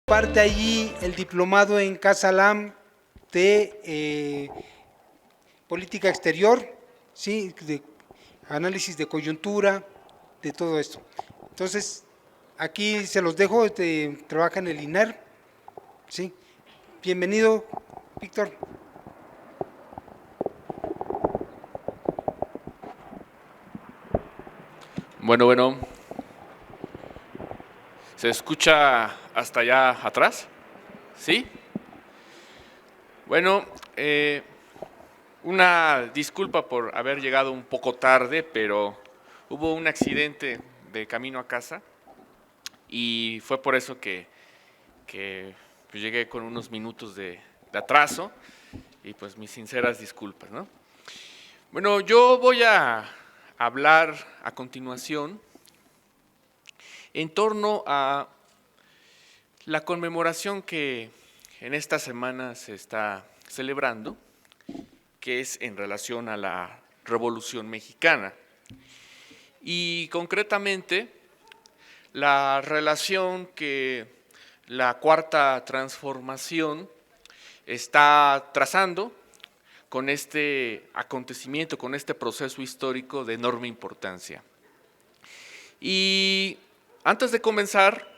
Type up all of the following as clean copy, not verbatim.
Parte allí el diplomado en Casa LAM de política exterior, ¿sí? De análisis de coyuntura, de todo esto. Entonces, aquí se los dejo, trabaja en el INER, ¿sí? Bienvenido, Víctor. Bueno, ¿se escucha hasta allá atrás? ¿Sí? Bueno, una disculpa por haber llegado un poco tarde, pero hubo un accidente de camino a casa y fue por eso que pues llegué con unos minutos de atraso y pues mis sinceras disculpas, ¿no? Bueno, yo voy a hablar a continuación en torno a la conmemoración que en esta semana se está celebrando, que es en relación a la Revolución Mexicana. Y concretamente, la relación que la Cuarta Transformación está trazando con este acontecimiento, con este proceso histórico de enorme importancia. Y antes de comenzar,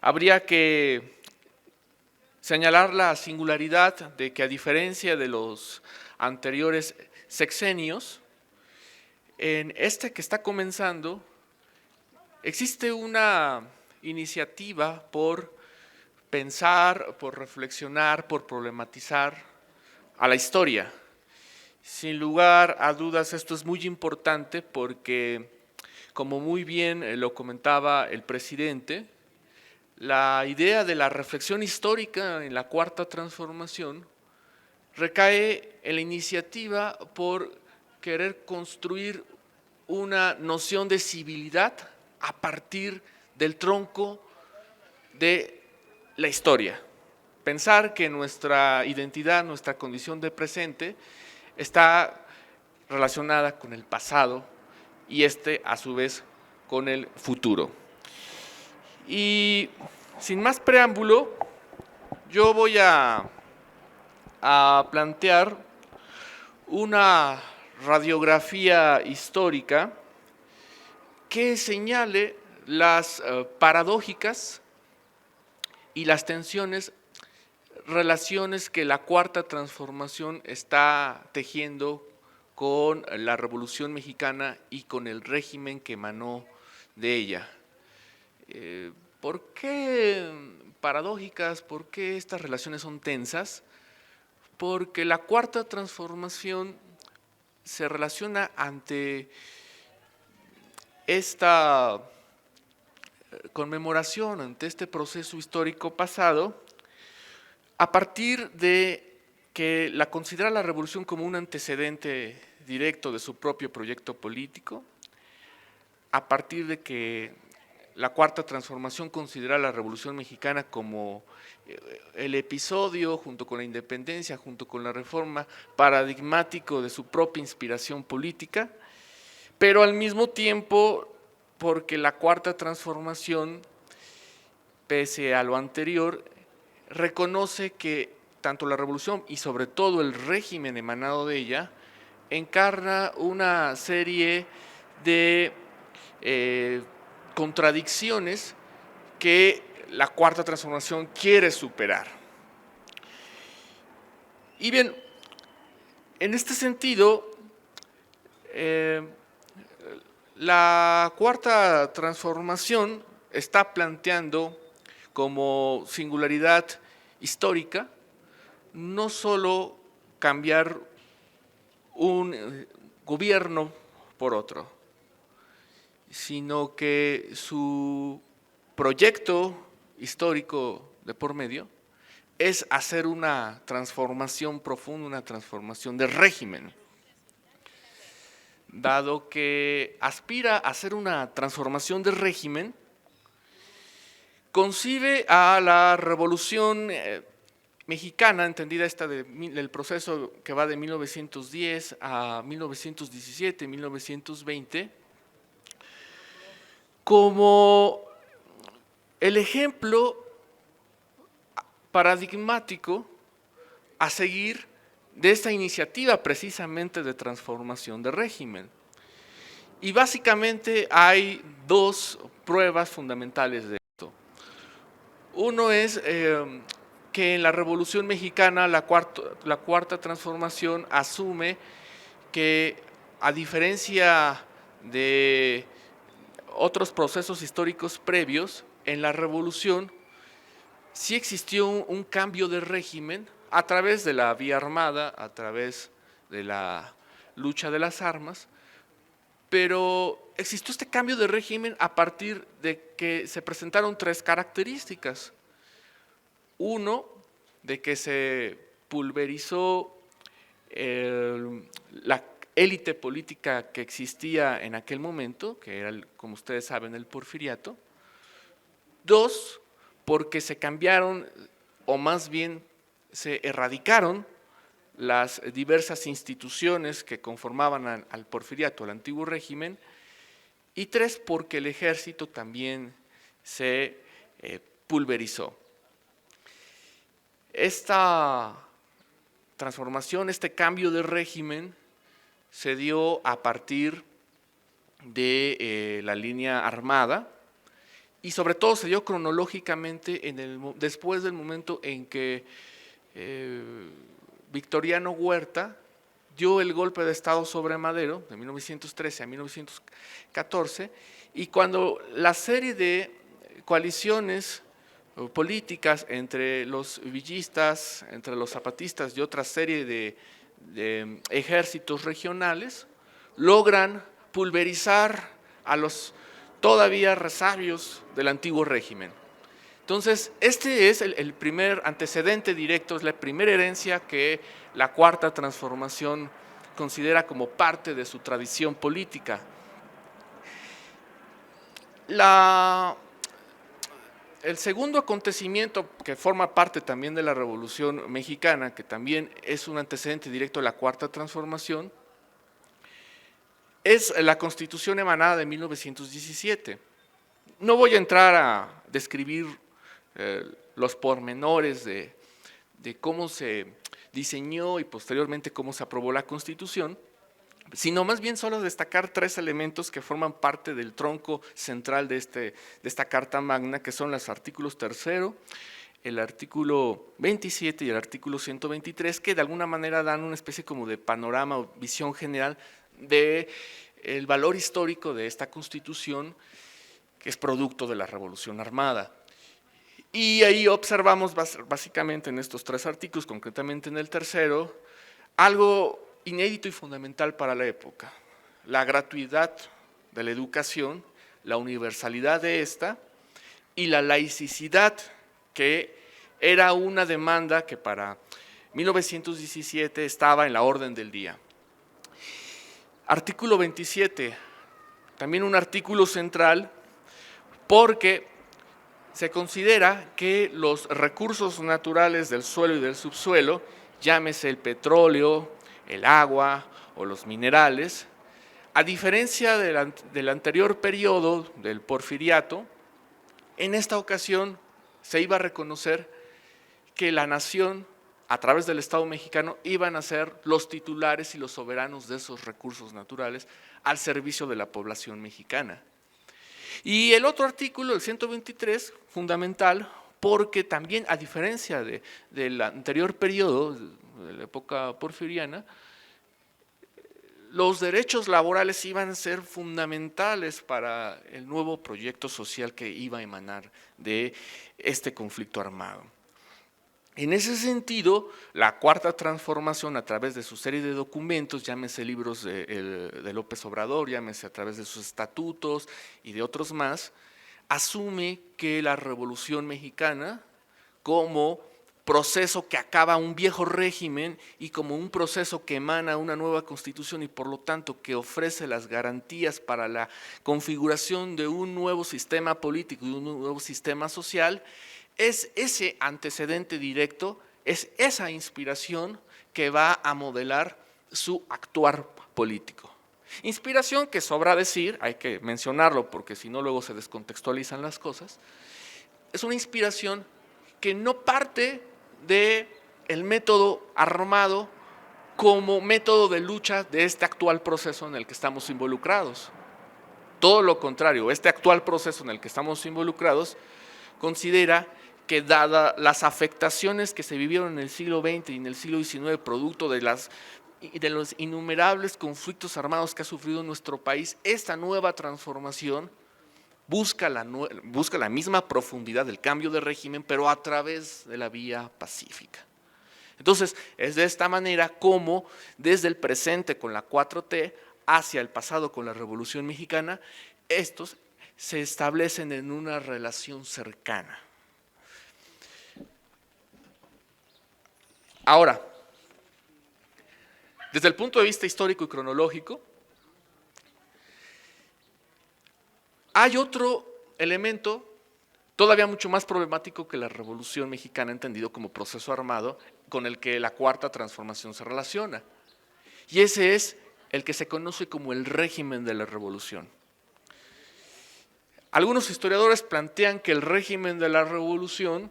habría que señalar la singularidad de que, a diferencia de los anteriores sexenios, en este que está comenzando existe una iniciativa por pensar, por reflexionar, por problematizar a la historia. Sin lugar a dudas, esto es muy importante porque, como muy bien lo comentaba el presidente, la idea de la reflexión histórica en la Cuarta Transformación recae en la iniciativa por querer construir una noción de civilidad a partir del tronco de la historia. Pensar que nuestra identidad, nuestra condición de presente, está relacionada con el pasado y a su vez con el futuro. Y sin más preámbulo, yo voy a plantear una radiografía histórica que señale las paradójicas y las tensiones, relaciones que la Cuarta Transformación está tejiendo con la Revolución Mexicana y con el régimen que emanó de ella. ¿Por qué paradójicas? ¿Por qué estas relaciones son tensas? Porque la Cuarta Transformación se relaciona ante esta conmemoración, ante este proceso histórico pasado, a partir de que la considera la revolución como un antecedente directo de su propio proyecto político, a partir de que la Cuarta Transformación considera la Revolución Mexicana como el episodio, junto con la independencia, junto con la reforma, paradigmático de su propia inspiración política, pero al mismo tiempo porque la Cuarta Transformación, pese a lo anterior, reconoce que tanto la revolución y sobre todo el régimen emanado de ella encarna una serie de contradicciones que la Cuarta Transformación quiere superar. Y bien, en este sentido, la Cuarta Transformación está planteando como singularidad histórica no solo cambiar un gobierno por otro, sino que su proyecto histórico de por medio es hacer una transformación profunda, una transformación de régimen. Dado que aspira a hacer una transformación de régimen, concibe a la Revolución Mexicana, entendida del proceso que va de 1910 a 1917, 1920, como el ejemplo paradigmático a seguir de esta iniciativa precisamente de transformación de régimen. Y básicamente hay dos pruebas fundamentales de esto. Uno es que en la Revolución Mexicana la cuarta transformación asume que, a diferencia de otros procesos históricos previos, en la Revolución sí existió un cambio de régimen a través de la vía armada, a través de la lucha de las armas, pero existió este cambio de régimen a partir de que se presentaron tres características. Uno, de que se pulverizó la élite política que existía en aquel momento, que era, como ustedes saben, el porfiriato. Dos, porque se cambiaron, o más bien se erradicaron, las diversas instituciones que conformaban al porfiriato, al antiguo régimen. Y tres, porque el ejército también se pulverizó. Esta transformación, este cambio de régimen, se dio a partir de la línea armada y sobre todo se dio cronológicamente después del momento en que Victoriano Huerta dio el golpe de Estado sobre Madero, de 1913 a 1914, y cuando la serie de coaliciones políticas entre los villistas, entre los zapatistas y otra serie de ejércitos regionales, logran pulverizar a los todavía resabios del antiguo régimen. Entonces, este es el primer antecedente directo, es la primera herencia que la Cuarta Transformación considera como parte de su tradición política. El segundo acontecimiento que forma parte también de la Revolución Mexicana, que también es un antecedente directo de la Cuarta Transformación, es la Constitución emanada de 1917. No voy a entrar a describir los pormenores de cómo se diseñó y posteriormente cómo se aprobó la Constitución, sino más bien solo destacar tres elementos que forman parte del tronco central de esta Carta Magna, que son los artículos 3, el artículo 27 y el artículo 123, que de alguna manera dan una especie como de panorama o visión general del valor histórico de esta Constitución, que es producto de la Revolución Armada. Y ahí observamos básicamente en estos tres artículos, concretamente en el tercero, algo inédito y fundamental para la época: la gratuidad de la educación, la universalidad de esta y la laicidad, que era una demanda que para 1917 estaba en la orden del día. Artículo 27, también un artículo central, porque se considera que los recursos naturales del suelo y del subsuelo, llámese el petróleo, el agua o los minerales, a diferencia del anterior periodo del porfiriato, en esta ocasión se iba a reconocer que la nación, a través del Estado mexicano, iban a ser los titulares y los soberanos de esos recursos naturales al servicio de la población mexicana. Y el otro artículo, el 123, fundamental, porque también, a diferencia del anterior periodo, de la época porfiriana, los derechos laborales iban a ser fundamentales para el nuevo proyecto social que iba a emanar de este conflicto armado. En ese sentido, la Cuarta Transformación, a través de su serie de documentos, llámese libros de López Obrador, llámese a través de sus estatutos y de otros más, asume que la Revolución Mexicana, como proceso que acaba un viejo régimen y como un proceso que emana una nueva Constitución y por lo tanto que ofrece las garantías para la configuración de un nuevo sistema político y un nuevo sistema social, es ese antecedente directo, es esa inspiración que va a modelar su actuar político. Inspiración que, sobra decir, hay que mencionarlo porque si no luego se descontextualizan las cosas, es una inspiración que no parte de el método armado como método de lucha de este actual proceso en el que estamos involucrados. Todo lo contrario, este actual proceso en el que estamos involucrados considera que dadas las afectaciones que se vivieron en el siglo XX y en el siglo XIX, producto de los innumerables conflictos armados que ha sufrido nuestro país, esta nueva transformación busca la misma profundidad del cambio de régimen, pero a través de la vía pacífica. Entonces, es de esta manera como desde el presente con la 4T hacia el pasado con la Revolución Mexicana, estos se establecen en una relación cercana. Ahora, desde el punto de vista histórico y cronológico, hay otro elemento todavía mucho más problemático que la Revolución Mexicana, entendido como proceso armado, con el que la Cuarta Transformación se relaciona. Y ese es el que se conoce como el régimen de la Revolución. Algunos historiadores plantean que el régimen de la Revolución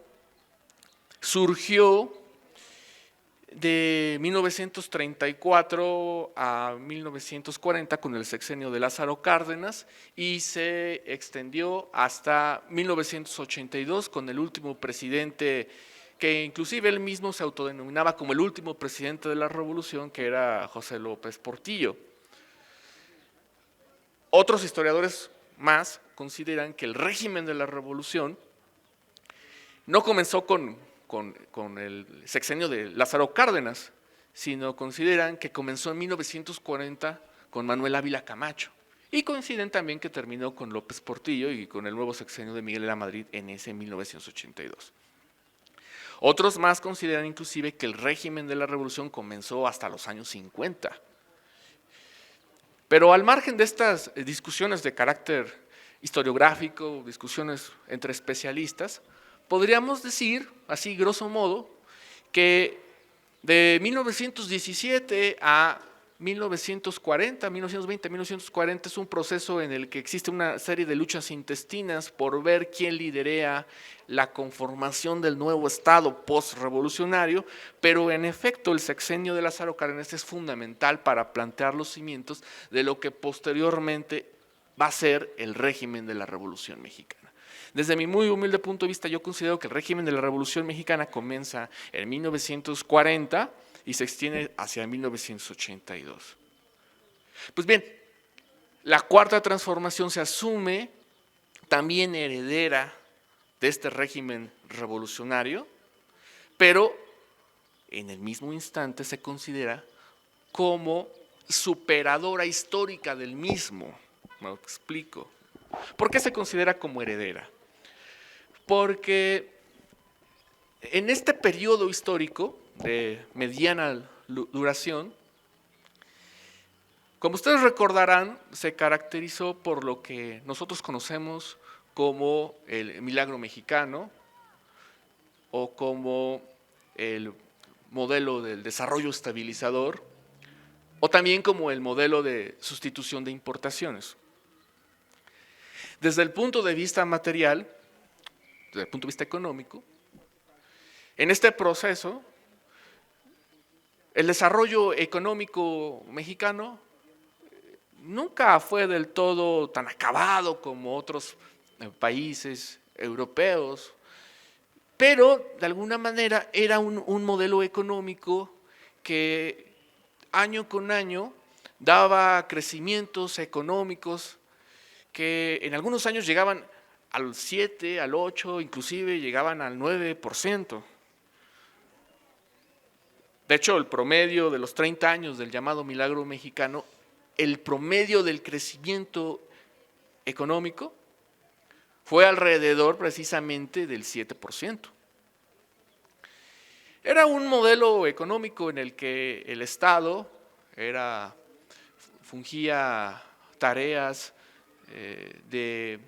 surgió de 1934 a 1940 con el sexenio de Lázaro Cárdenas y se extendió hasta 1982 con el último presidente, que inclusive él mismo se autodenominaba como el último presidente de la Revolución, que era José López Portillo. Otros historiadores más consideran que el régimen de la Revolución no comenzó con el sexenio de Lázaro Cárdenas, sino consideran que comenzó en 1940 con Manuel Ávila Camacho, y coinciden también que terminó con López Portillo y con el nuevo sexenio de Miguel de la Madrid en ese 1982. Otros más consideran inclusive que el régimen de la Revolución comenzó hasta los años 50. Pero al margen de estas discusiones de carácter historiográfico, discusiones entre especialistas, podríamos decir, así grosso modo, que de 1917 a 1940, 1920, 1940 es un proceso en el que existe una serie de luchas intestinas por ver quién liderea la conformación del nuevo Estado postrevolucionario, pero en efecto el sexenio de Lázaro Cárdenas es fundamental para plantear los cimientos de lo que posteriormente va a ser el régimen de la Revolución Mexicana. Desde mi muy humilde punto de vista, yo considero que el régimen de la Revolución Mexicana comienza en 1940 y se extiende hacia 1982. Pues bien, la Cuarta Transformación se asume también heredera de este régimen revolucionario, pero en el mismo instante se considera como superadora histórica del mismo. Me lo explico. ¿Por qué se considera como heredera? Porque en este periodo histórico de mediana duración, como ustedes recordarán, se caracterizó por lo que nosotros conocemos como el milagro mexicano o como el modelo del desarrollo estabilizador o también como el modelo de sustitución de importaciones. Desde el punto de vista material, desde el punto de vista económico, en este proceso, el desarrollo económico mexicano nunca fue del todo tan acabado como otros países europeos, pero de alguna manera era un modelo económico que año con año daba crecimientos económicos que en algunos años llegaban al 7, al 8, inclusive llegaban al 9%. De hecho, el promedio de los 30 años del llamado milagro mexicano, el promedio del crecimiento económico fue alrededor precisamente del 7%. Era un modelo económico en el que el Estado fungía tareas de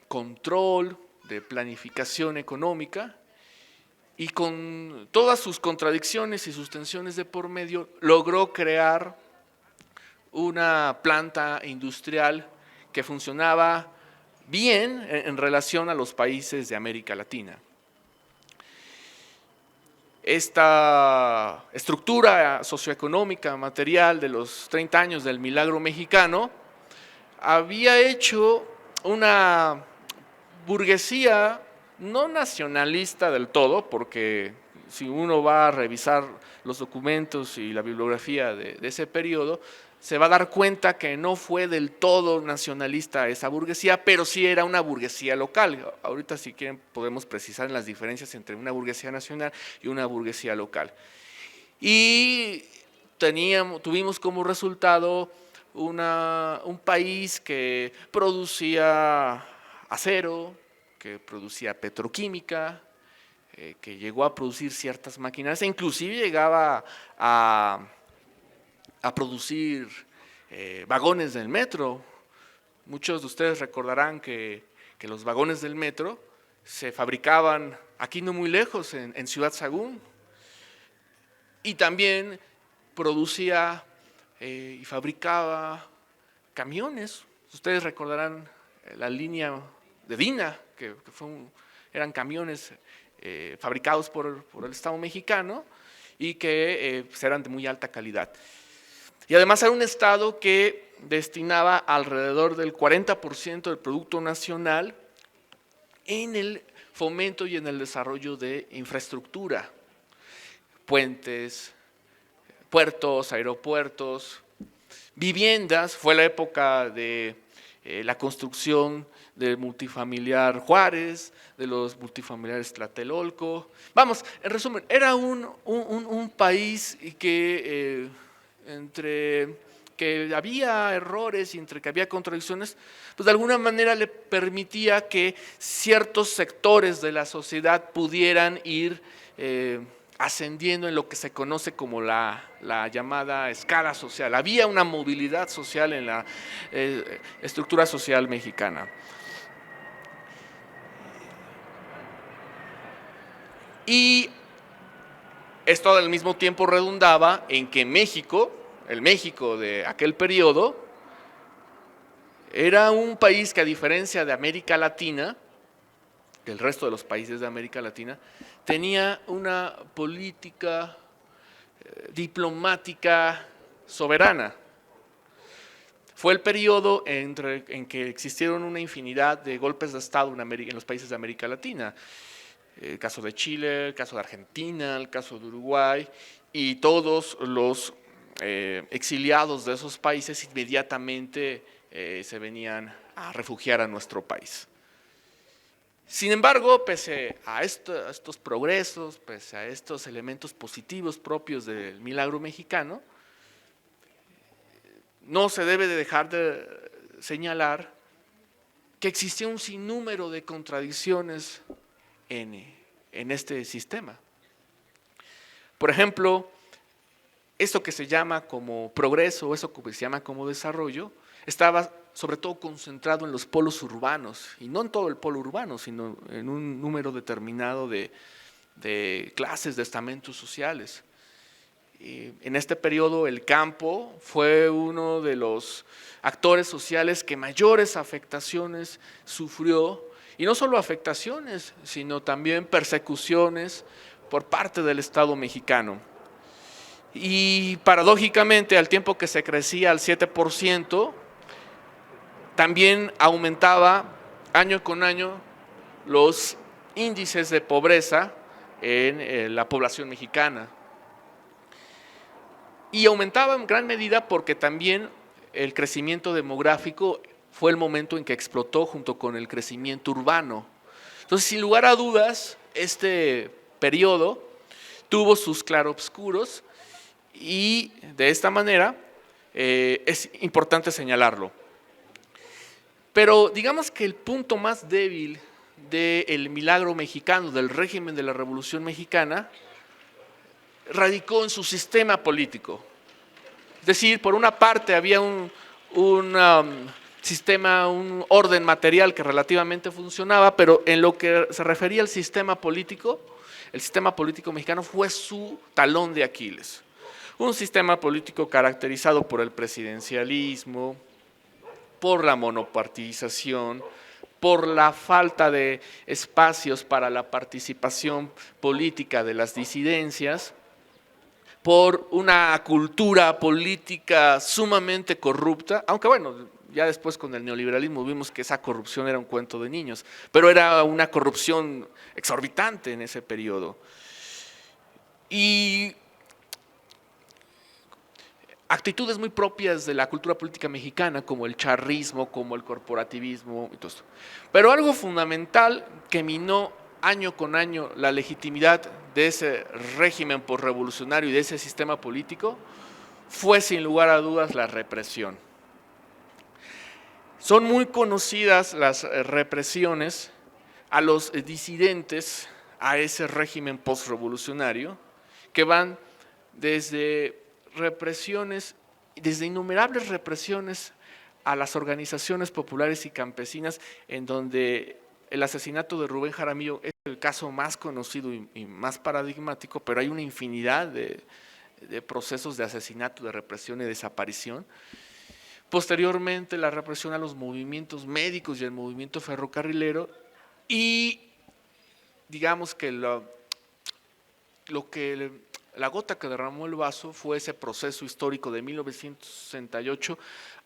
control, de planificación económica, y con todas sus contradicciones y sus tensiones de por medio, logró crear una planta industrial que funcionaba bien en relación a los países de América Latina. esta estructura socioeconómica, material de los 30 años del milagro mexicano, había hecho una burguesía no nacionalista del todo, porque si uno va a revisar los documentos y la bibliografía de ese periodo, se va a dar cuenta que no fue del todo nacionalista esa burguesía, pero sí era una burguesía local. Ahorita, si quieren, podemos precisar las diferencias entre una burguesía nacional y una burguesía local. Y tuvimos como resultado un país que producía acero, que producía petroquímica, que llegó a producir ciertas maquinarias, e inclusive llegaba a producir vagones del metro. Muchos de ustedes recordarán que los vagones del metro se fabricaban aquí no muy lejos, en Ciudad Sagún, y también producía y fabricaba camiones. Ustedes recordarán la línea de Dina, que eran camiones fabricados por el Estado mexicano y que pues eran de muy alta calidad. Y además era un Estado que destinaba alrededor del 40% del Producto Nacional en el fomento y en el desarrollo de infraestructura, puentes, puertos, aeropuertos, viviendas. Fue la época de la construcción del multifamiliar Juárez, de los multifamiliares Tlatelolco. Vamos, en resumen, era un país que entre que había errores y entre que había contradicciones, pues de alguna manera le permitía que ciertos sectores de la sociedad pudieran ir ascendiendo en lo que se conoce como la llamada escala social. Había una movilidad social en la estructura social mexicana. Y esto al mismo tiempo redundaba en que México, el México de aquel periodo, era un país que, a diferencia de América Latina, del resto de los países de América Latina, tenía una política diplomática soberana. Fue el periodo en que existieron una infinidad de golpes de Estado en los países de América Latina. El caso de Chile, el caso de Argentina, el caso de Uruguay, y todos los exiliados de esos países inmediatamente se venían a refugiar a nuestro país. Sin embargo, pese a estos progresos, pese a estos elementos positivos propios del milagro mexicano, no se debe de dejar de señalar que existía un sinnúmero de contradicciones en este sistema. Por ejemplo, esto que se llama como progreso, eso que se llama como desarrollo, estaba sobre todo concentrado en los polos urbanos, y no en todo el polo urbano, sino en un número determinado de clases, de estamentos sociales. Y en este periodo el campo fue uno de los actores sociales que mayores afectaciones sufrió, y no solo afectaciones, sino también persecuciones por parte del Estado mexicano. Y paradójicamente, al tiempo que se crecía al 7%, también aumentaba año con año los índices de pobreza en la población mexicana. Y aumentaba en gran medida porque también el crecimiento demográfico fue el momento en que explotó junto con el crecimiento urbano. Entonces, sin lugar a dudas, este periodo tuvo sus claroscuros, y de esta manera es importante señalarlo. Pero digamos que el punto más débil del milagro mexicano, del régimen de la Revolución Mexicana, radicó en su sistema político. Es decir, por una parte había un sistema, un orden material que relativamente funcionaba, pero en lo que se refería al sistema político, el sistema político mexicano fue su talón de Aquiles. Un sistema político caracterizado por el presidencialismo, por la monopartidización, por la falta de espacios para la participación política de las disidencias, por una cultura política sumamente corrupta, aunque bueno, ya después con el neoliberalismo vimos que esa corrupción era un cuento de niños, pero era una corrupción exorbitante en ese periodo. Y actitudes muy propias de la cultura política mexicana, como el charrismo, como el corporativismo y todo esto. Pero algo fundamental que minó año con año la legitimidad de ese régimen posrevolucionario y de ese sistema político fue sin lugar a dudas la represión. Son muy conocidas las represiones a los disidentes a ese régimen posrevolucionario, que van desde represiones, desde innumerables represiones a las organizaciones populares y campesinas, en donde el asesinato de Rubén Jaramillo es el caso más conocido y más paradigmático, pero hay una infinidad de procesos de asesinato, de represión y desaparición. Posteriormente, la represión a los movimientos médicos y el movimiento ferrocarrilero, y digamos que la gota que derramó el vaso fue ese proceso histórico de 1968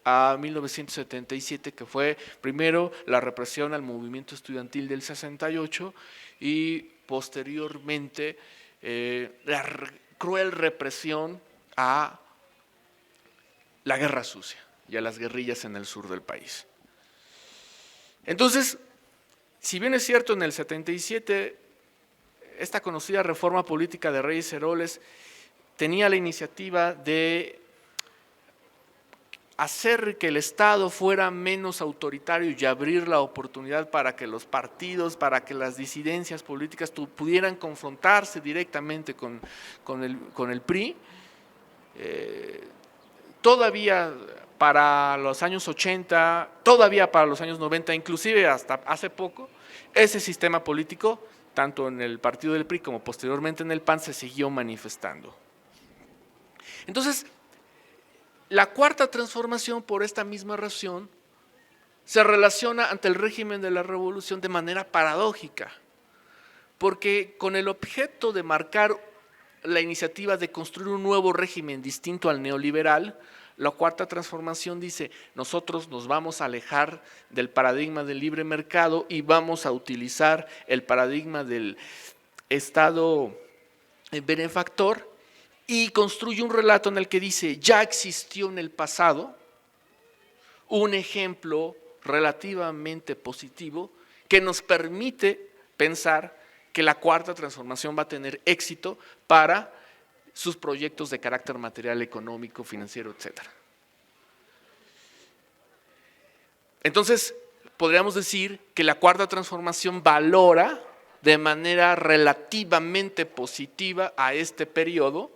a 1977, que fue primero la represión al movimiento estudiantil del 68 y posteriormente la cruel represión a la guerra sucia y a las guerrillas en el sur del país. Entonces, si bien es cierto, en el 77 esta conocida reforma política de Reyes Heroles tenía la iniciativa de hacer que el Estado fuera menos autoritario y abrir la oportunidad para que los partidos, para que las disidencias políticas pudieran confrontarse directamente con el PRI. Todavía para los años 80, todavía para los años 90, inclusive hasta hace poco, ese sistema político, tanto en el partido del PRI como posteriormente en el PAN, se siguió manifestando. Entonces, la cuarta transformación, por esta misma razón, se relaciona ante el régimen de la revolución de manera paradójica, porque con el objeto de marcar la iniciativa de construir un nuevo régimen distinto al neoliberal, la cuarta transformación dice: nosotros nos vamos a alejar del paradigma del libre mercado y vamos a utilizar el paradigma del Estado benefactor, y construye un relato en el que dice: ya existió en el pasado un ejemplo relativamente positivo que nos permite pensar que la cuarta transformación va a tener éxito para sus proyectos de carácter material, económico, financiero, etc. Entonces, podríamos decir que la cuarta transformación valora de manera relativamente positiva a este periodo,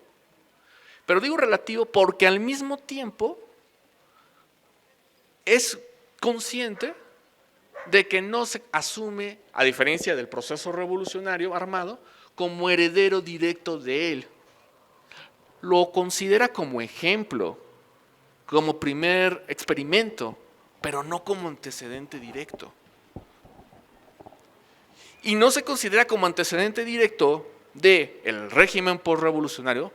pero digo relativo porque al mismo tiempo es consciente de que no se asume, a diferencia del proceso revolucionario armado, como heredero directo de él. Lo considera como ejemplo, como primer experimento, pero no como antecedente directo. Y no se considera como antecedente directo del régimen posrevolucionario,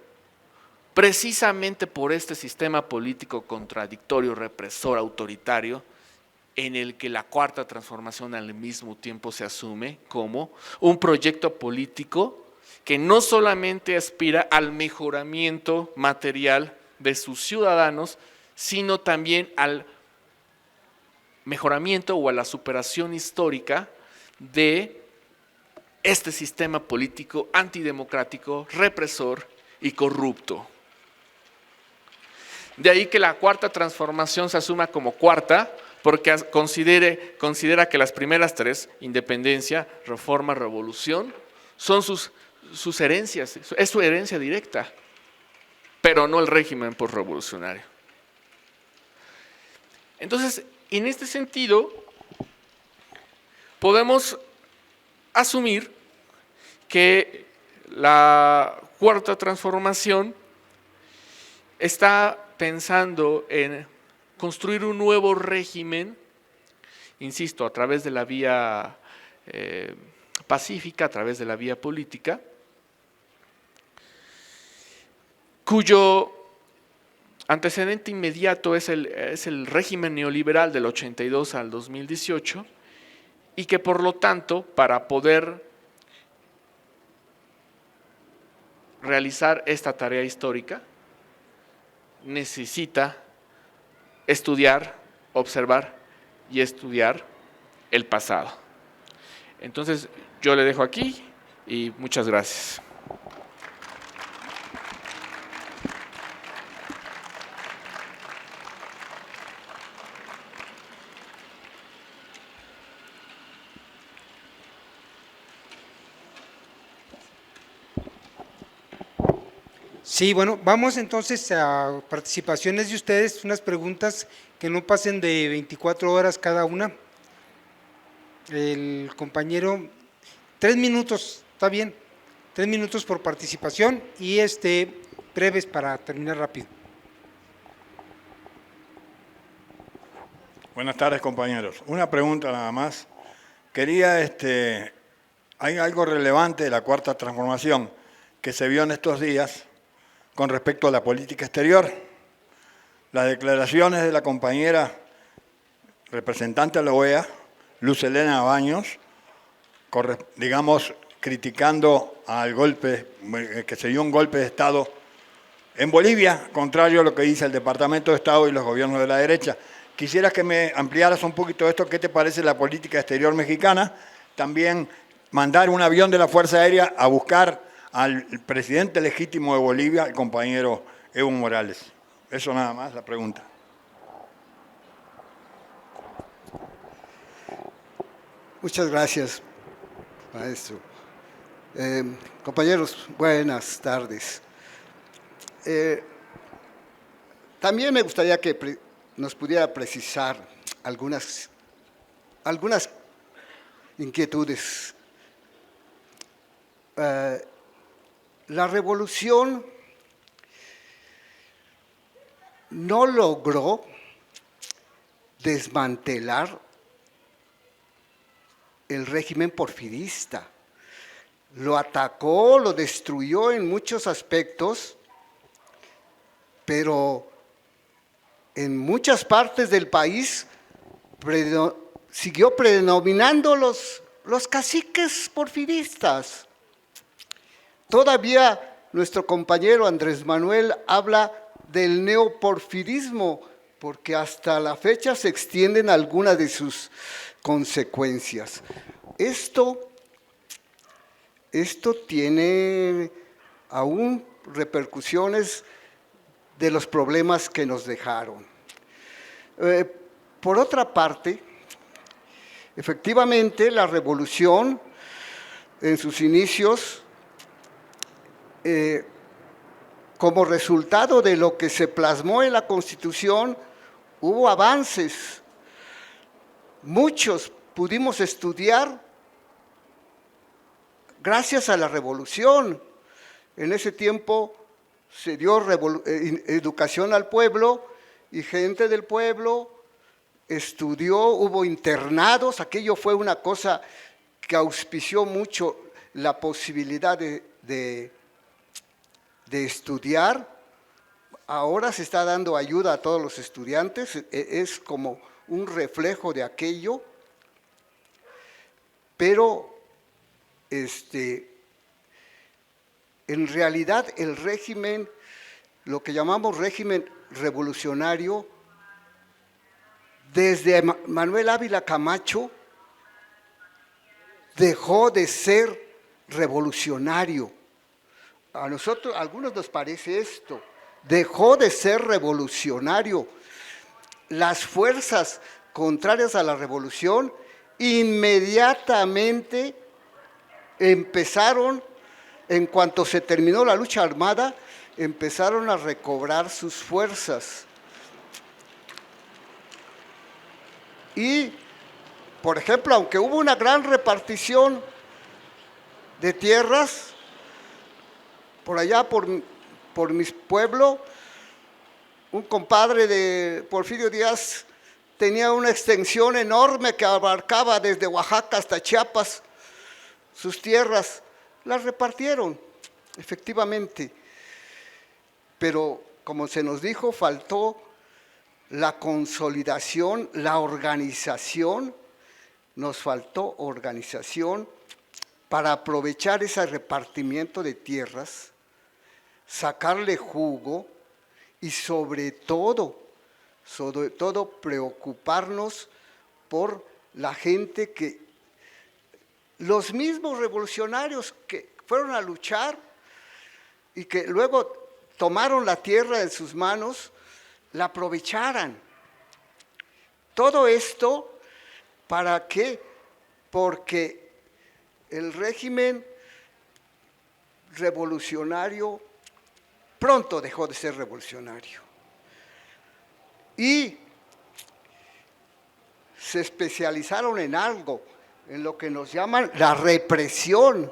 precisamente por este sistema político contradictorio, represor, autoritario, en el que la cuarta transformación al mismo tiempo se asume como un proyecto político que no solamente aspira al mejoramiento material de sus ciudadanos, sino también al mejoramiento o a la superación histórica de este sistema político antidemocrático, represor y corrupto. De ahí que la cuarta transformación se asuma como cuarta, porque considera que las primeras tres, independencia, reforma, revolución, son sus herencias, es su herencia directa, pero no el régimen posrevolucionario. Entonces, en este sentido, podemos asumir que la cuarta transformación está pensando en construir un nuevo régimen insisto, a través de la vía pacífica, a través de la vía política, cuyo antecedente inmediato es el régimen neoliberal del 82 al 2018, y que por lo tanto, para poder realizar esta tarea histórica, necesita estudiar, observar y estudiar el pasado. Entonces, yo le dejo aquí y muchas gracias. Sí, bueno, vamos entonces a participaciones de ustedes, unas preguntas que no pasen de 24 horas cada una. El compañero, 3 minutos, está bien, 3 minutos por participación y breves para terminar rápido. Buenas tardes, compañeros. Una pregunta nada más. Quería, hay algo relevante de la Cuarta Transformación que se vio en estos días con respecto a la política exterior. Las declaraciones de la compañera representante de la OEA, Luz Helena Baños, digamos, criticando al golpe, que se dio un golpe de Estado en Bolivia, contrario a lo que dice el Departamento de Estado y los gobiernos de la derecha. Quisiera que me ampliaras un poquito esto, ¿qué te parece la política exterior mexicana? También mandar un avión de la Fuerza Aérea a buscar al presidente legítimo de Bolivia, el compañero Evo Morales. Eso nada más, la pregunta. Muchas gracias, maestro. Compañeros, buenas tardes. También me gustaría que nos pudiera precisar algunas inquietudes. La revolución no logró desmantelar el régimen porfirista. Lo atacó, lo destruyó en muchos aspectos, pero en muchas partes del país siguió predominando los caciques porfiristas. Todavía nuestro compañero Andrés Manuel habla del neoporfirismo, porque hasta la fecha se extienden algunas de sus consecuencias. Esto tiene aún repercusiones de los problemas que nos dejaron. Por otra parte, efectivamente la revolución en sus inicios, como resultado de lo que se plasmó en la Constitución, hubo avances. Muchos pudimos estudiar gracias a la revolución. En ese tiempo se dio educación al pueblo y gente del pueblo estudió, hubo internados. Aquello fue una cosa que auspició mucho la posibilidad de estudiar. Ahora se está dando ayuda a todos los estudiantes, es como un reflejo de aquello, pero en realidad el régimen, lo que llamamos régimen revolucionario, desde Manuel Ávila Camacho, dejó de ser revolucionario. A nosotros, a algunos nos parece esto, dejó de ser revolucionario. Las fuerzas contrarias a la revolución inmediatamente empezaron, en cuanto se terminó la lucha armada, empezaron a recobrar sus fuerzas. Y, por ejemplo, aunque hubo una gran repartición de tierras, por allá, por mi pueblo, un compadre de Porfirio Díaz tenía una extensión enorme que abarcaba desde Oaxaca hasta Chiapas, sus tierras, las repartieron, efectivamente. Pero como se nos dijo, faltó la consolidación, la organización, nos faltó organización para aprovechar ese repartimiento de tierras, sacarle jugo y sobre todo preocuparnos por la gente que, los mismos revolucionarios que fueron a luchar y que luego tomaron la tierra en sus manos, la aprovecharan. Todo esto, ¿para qué? Porque el régimen revolucionario pronto dejó de ser revolucionario y se especializaron en algo, en lo que nos llaman la represión.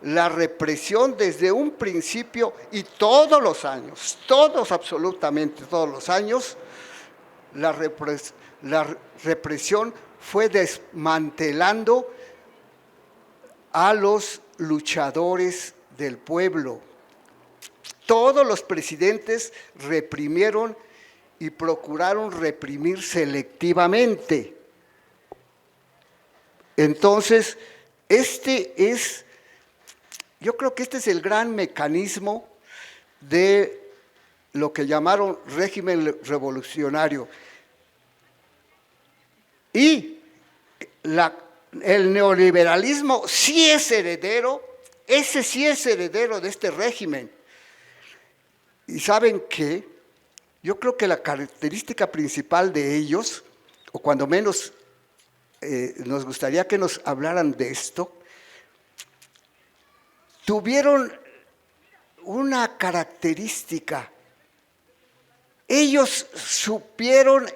La represión desde un principio y todos los años, absolutamente todos los años, la represión fue desmantelando a los luchadores del pueblo. Todos los presidentes reprimieron y procuraron reprimir selectivamente. Entonces, yo creo que este es el gran mecanismo de lo que llamaron régimen revolucionario. Y el neoliberalismo sí es heredero, ese sí es heredero de este régimen. ¿Y saben qué? Yo creo que la característica principal de ellos, o cuando menos nos gustaría que nos hablaran de esto, tuvieron una característica. Ellos supieron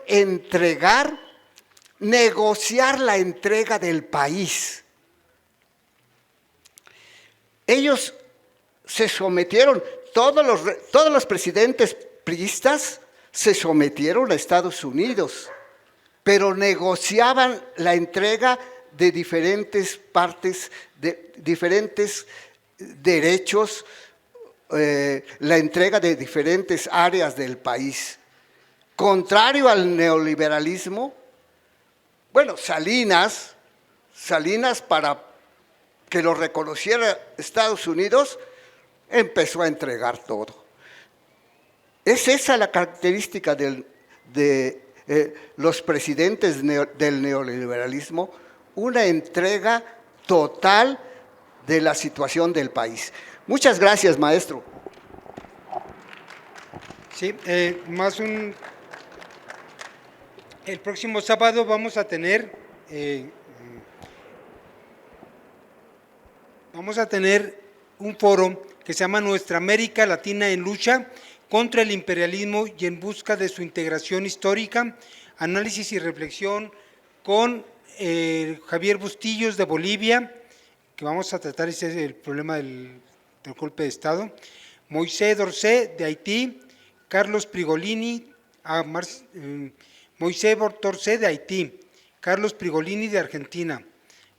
negociar la entrega del país. Ellos se sometieron, todos los presidentes priistas se sometieron a Estados Unidos, pero negociaban la entrega de diferentes partes, de diferentes derechos, la entrega de diferentes áreas del país. Contrario al neoliberalismo, bueno, Salinas para que lo reconociera Estados Unidos, empezó a entregar todo. Es esa la característica de los presidentes del neoliberalismo, una entrega total de la situación del país. Muchas gracias, maestro. Sí, el próximo sábado vamos a tener un foro que se llama Nuestra América Latina en lucha contra el imperialismo y en busca de su integración histórica, análisis y reflexión con Javier Bustillos de Bolivia, que vamos a tratar ese el problema del golpe de Estado, Moisés Dorcé de Haití, Carlos Prigolini, Moisés Dorcé de Haití, Carlos Prigolini de Argentina,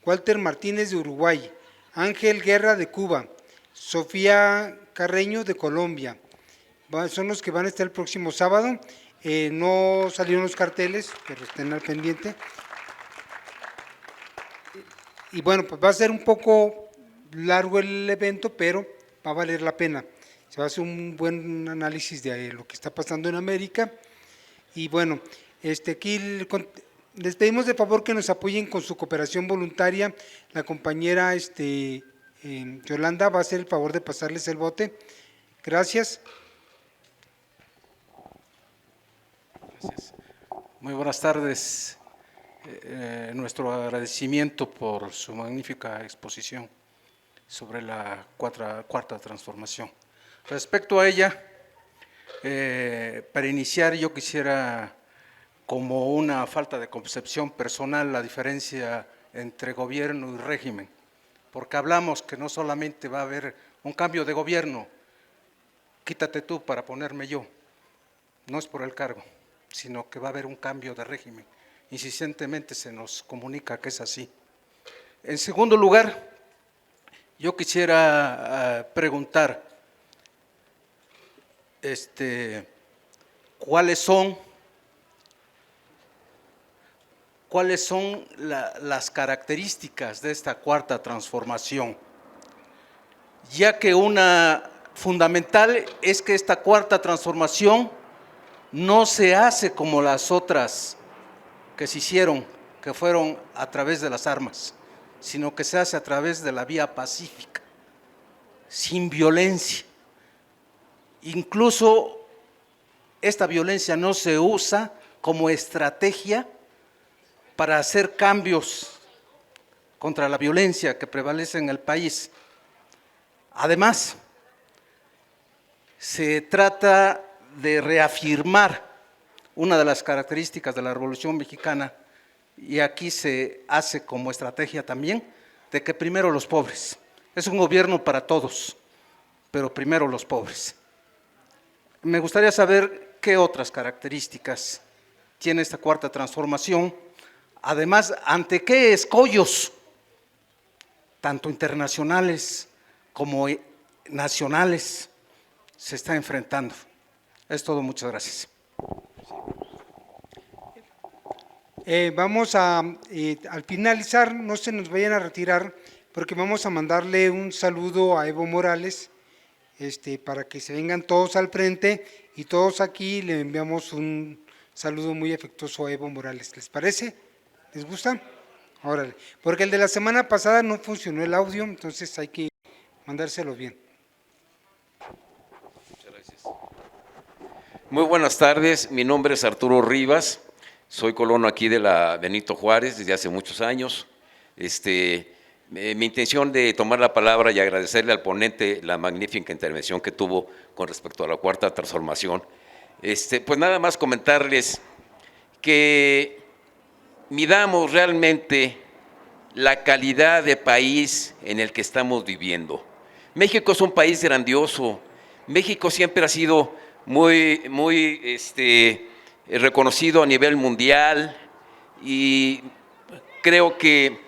Walter Martínez de Uruguay, Ángel Guerra de Cuba, Sofía Carreño de Colombia. Son los que van a estar el próximo sábado. No salieron los carteles, pero estén al pendiente. Y bueno, pues va a ser un poco largo el evento, pero va a valer la pena. Se va a hacer un buen análisis de lo que está pasando en América. Y bueno, aquí les pedimos de favor que nos apoyen con su cooperación voluntaria. La compañera Yolanda va a hacer el favor de pasarles el bote. Gracias. Gracias. Muy buenas tardes. Nuestro agradecimiento por su magnífica exposición sobre la cuarta transformación. Respecto a ella, para iniciar yo quisiera, como una falta de concepción personal, la diferencia entre gobierno y régimen, porque hablamos que no solamente va a haber un cambio de gobierno, quítate tú para ponerme yo, no es por el cargo, sino que va a haber un cambio de régimen. Insistentemente se nos comunica que es así. En segundo lugar, yo quisiera preguntar, ¿cuáles son las características de esta cuarta transformación? Ya que una fundamental es que esta cuarta transformación no se hace como las otras que se hicieron, que fueron a través de las armas, sino que se hace a través de la vía pacífica, sin violencia. Incluso esta violencia no se usa como estrategia para hacer cambios contra la violencia que prevalece en el país. Además, se trata de reafirmar una de las características de la Revolución Mexicana, y aquí se hace como estrategia también, de que primero los pobres. Es un gobierno para todos, pero primero los pobres. Me gustaría saber qué otras características tiene esta cuarta transformación, además, ante qué escollos, tanto internacionales como nacionales, se está enfrentando. Es todo, muchas gracias. Vamos a, al finalizar, no se nos vayan a retirar, porque vamos a mandarle un saludo a Evo Morales, para que se vengan todos al frente, y todos aquí le enviamos un saludo muy afectuoso a Evo Morales. ¿Les parece? ¿Les gusta? Órale, porque el de la semana pasada no funcionó el audio, entonces hay que mandárselo bien. Muchas gracias. Muy buenas tardes, mi nombre es Arturo Rivas, soy colono aquí de la Benito Juárez desde hace muchos años. Mi intención de tomar la palabra y agradecerle al ponente la magnífica intervención que tuvo con respecto a la cuarta transformación. Pues nada más comentarles que midamos realmente la calidad de país en el que estamos viviendo. México es un país grandioso. México siempre ha sido muy reconocido a nivel mundial, y creo que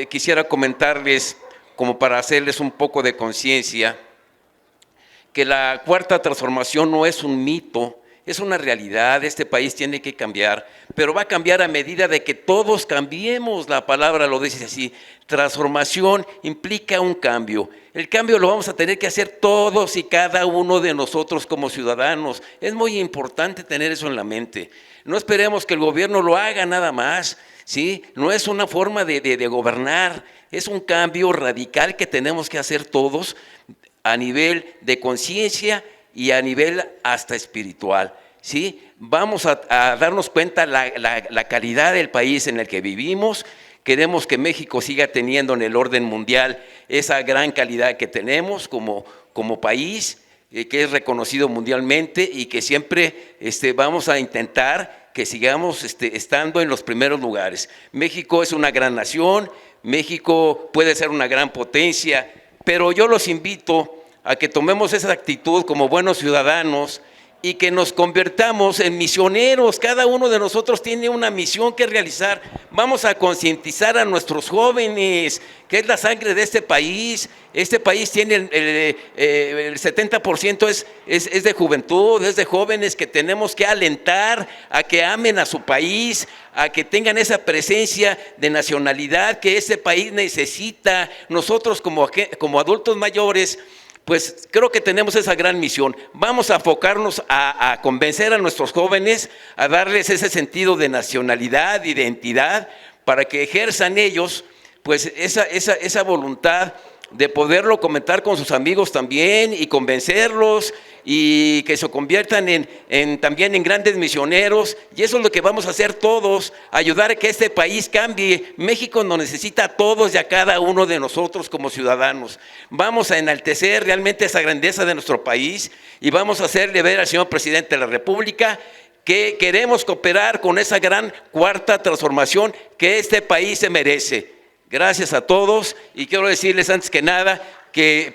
quisiera comentarles, como para hacerles un poco de conciencia, que la cuarta transformación no es un mito, es una realidad. Este país tiene que cambiar, pero va a cambiar a medida de que todos cambiemos. La palabra lo dice así, transformación implica un cambio. El cambio lo vamos a tener que hacer todos y cada uno de nosotros como ciudadanos. Es muy importante tener eso en la mente. No esperemos que el gobierno lo haga nada más, ¿sí? No es una forma de gobernar, es un cambio radical que tenemos que hacer todos a nivel de conciencia y a nivel hasta espiritual, ¿sí? Vamos a darnos cuenta la calidad del país en el que vivimos. Queremos que México siga teniendo en el orden mundial esa gran calidad que tenemos como país, que es reconocido mundialmente, y que siempre vamos a intentar que sigamos estando en los primeros lugares. México es una gran nación, México puede ser una gran potencia, pero yo los invito a que tomemos esa actitud como buenos ciudadanos y que nos convertamos en misioneros. Cada uno de nosotros tiene una misión que realizar. Vamos a concientizar a nuestros jóvenes, que es la sangre de este país. Este país tiene el 70% es de juventud, es de jóvenes que tenemos que alentar a que amen a su país, a que tengan esa presencia de nacionalidad que este país necesita. Nosotros como adultos mayores, pues creo que tenemos esa gran misión. Vamos a enfocarnos a convencer a nuestros jóvenes, a darles ese sentido de nacionalidad, de identidad, para que ejerzan ellos pues esa voluntad de poderlo comentar con sus amigos también, y convencerlos, y que se conviertan también en grandes misioneros. Y eso es lo que vamos a hacer todos, ayudar a que este país cambie. México nos necesita a todos y a cada uno de nosotros como ciudadanos. Vamos a enaltecer realmente esa grandeza de nuestro país, y vamos a hacerle ver al señor presidente de la República que queremos cooperar con esa gran cuarta transformación que este país se merece. Gracias a todos, y quiero decirles antes que nada que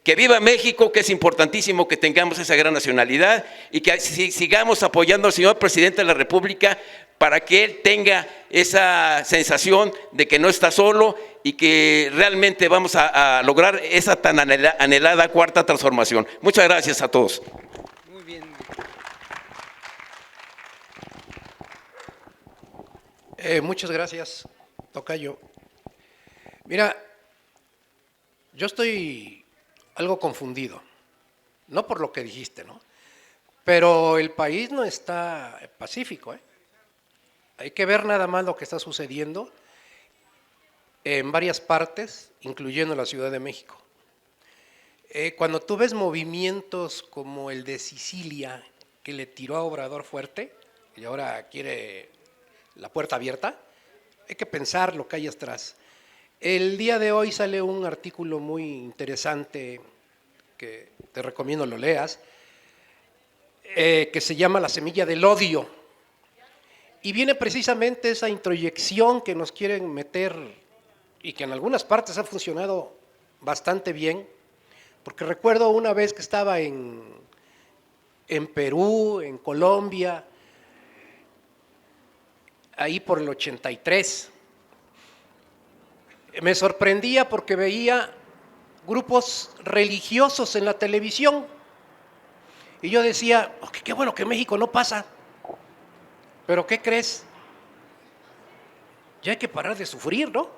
Que viva México, que es importantísimo que tengamos esa gran nacionalidad y que sigamos apoyando al señor presidente de la República para que él tenga esa sensación de que no está solo y que realmente vamos a lograr esa tan anhelada cuarta transformación. Muchas gracias a todos. Muy bien. Muchas gracias, tocayo. Mira, yo estoy algo confundido, no por lo que dijiste, ¿no? Pero el país no está pacífico, ¿eh? Hay que ver nada más lo que está sucediendo en varias partes, incluyendo la Ciudad de México. Cuando tú ves movimientos como el de Sicilia, que le tiró a Obrador fuerte y ahora quiere la puerta abierta, hay que pensar lo que hay atrás. El día de hoy sale un artículo muy interesante que te recomiendo lo leas, que se llama La semilla del odio. Y viene precisamente esa introyección que nos quieren meter y que en algunas partes ha funcionado bastante bien, porque recuerdo una vez que estaba en Perú, en Colombia, ahí por el 83. Me sorprendía porque veía grupos religiosos en la televisión y yo decía, oh, qué bueno que en México no pasa, pero ¿qué crees? Ya hay que parar de sufrir, ¿no?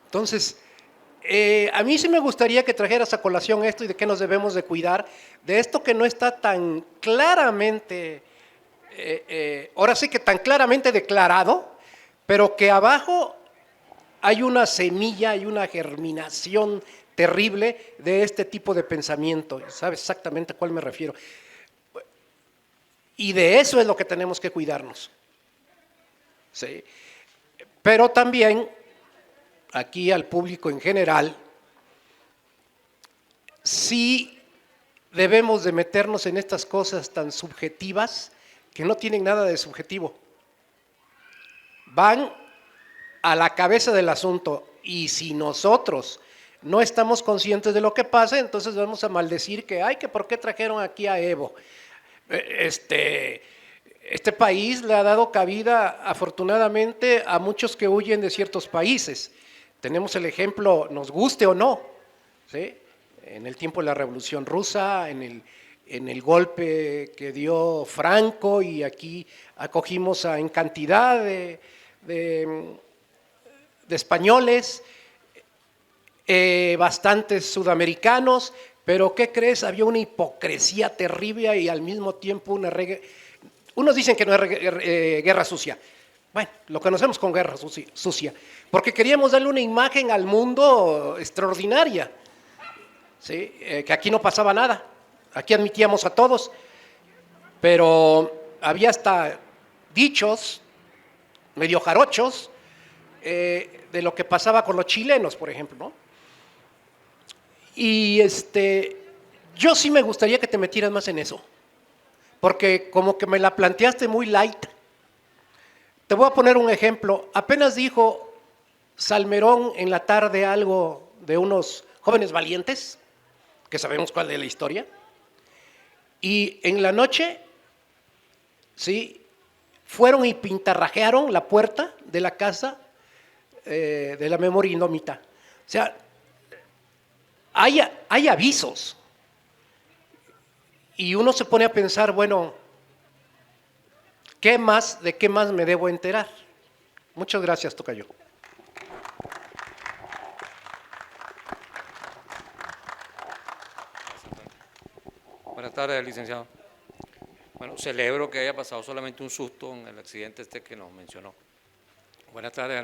Entonces, a mí sí me gustaría que trajeras a colación esto y de qué nos debemos de cuidar, de esto que no está tan claramente, ahora sí que tan claramente declarado, pero que abajo hay una semilla, hay una germinación terrible de este tipo de pensamiento. ¿Sabes exactamente a cuál me refiero? Y de eso es lo que tenemos que cuidarnos. ¿Sí? Pero también, aquí al público en general, sí debemos de meternos en estas cosas tan subjetivas que no tienen nada de subjetivo. Van a la cabeza del asunto y si nosotros no estamos conscientes de lo que pasa, entonces vamos a maldecir que, ay, que por qué trajeron aquí a Evo. Este país le ha dado cabida, afortunadamente, a muchos que huyen de ciertos países. Tenemos el ejemplo, nos guste o no, ¿sí? En el tiempo de la Revolución Rusa, en el golpe que dio Franco, y aquí acogimos en cantidad de españoles, bastantes sudamericanos, pero ¿qué crees? Había una hipocresía terrible y al mismo tiempo unos dicen que no es guerra sucia. Bueno, lo conocemos con guerra sucia, porque queríamos darle una imagen al mundo extraordinaria, ¿sí? Que aquí no pasaba nada, aquí admitíamos a todos, pero había hasta dichos medio jarochos de lo que pasaba con los chilenos, por ejemplo, ¿no? Y yo sí me gustaría que te metieras más en eso, porque como que me la planteaste muy light. Te voy a poner un ejemplo. Apenas dijo Salmerón en la tarde algo de unos jóvenes valientes, que sabemos cuál es la historia, y en la noche, sí, fueron y pintarrajearon la puerta de la casa de la memoria indómita. O sea, hay avisos. Y uno se pone a pensar, bueno, ¿de qué más me debo enterar? Muchas gracias, tocayo. Buenas tardes, licenciado. Bueno, celebro que haya pasado solamente un susto en el accidente que nos mencionó. Buenas tardes a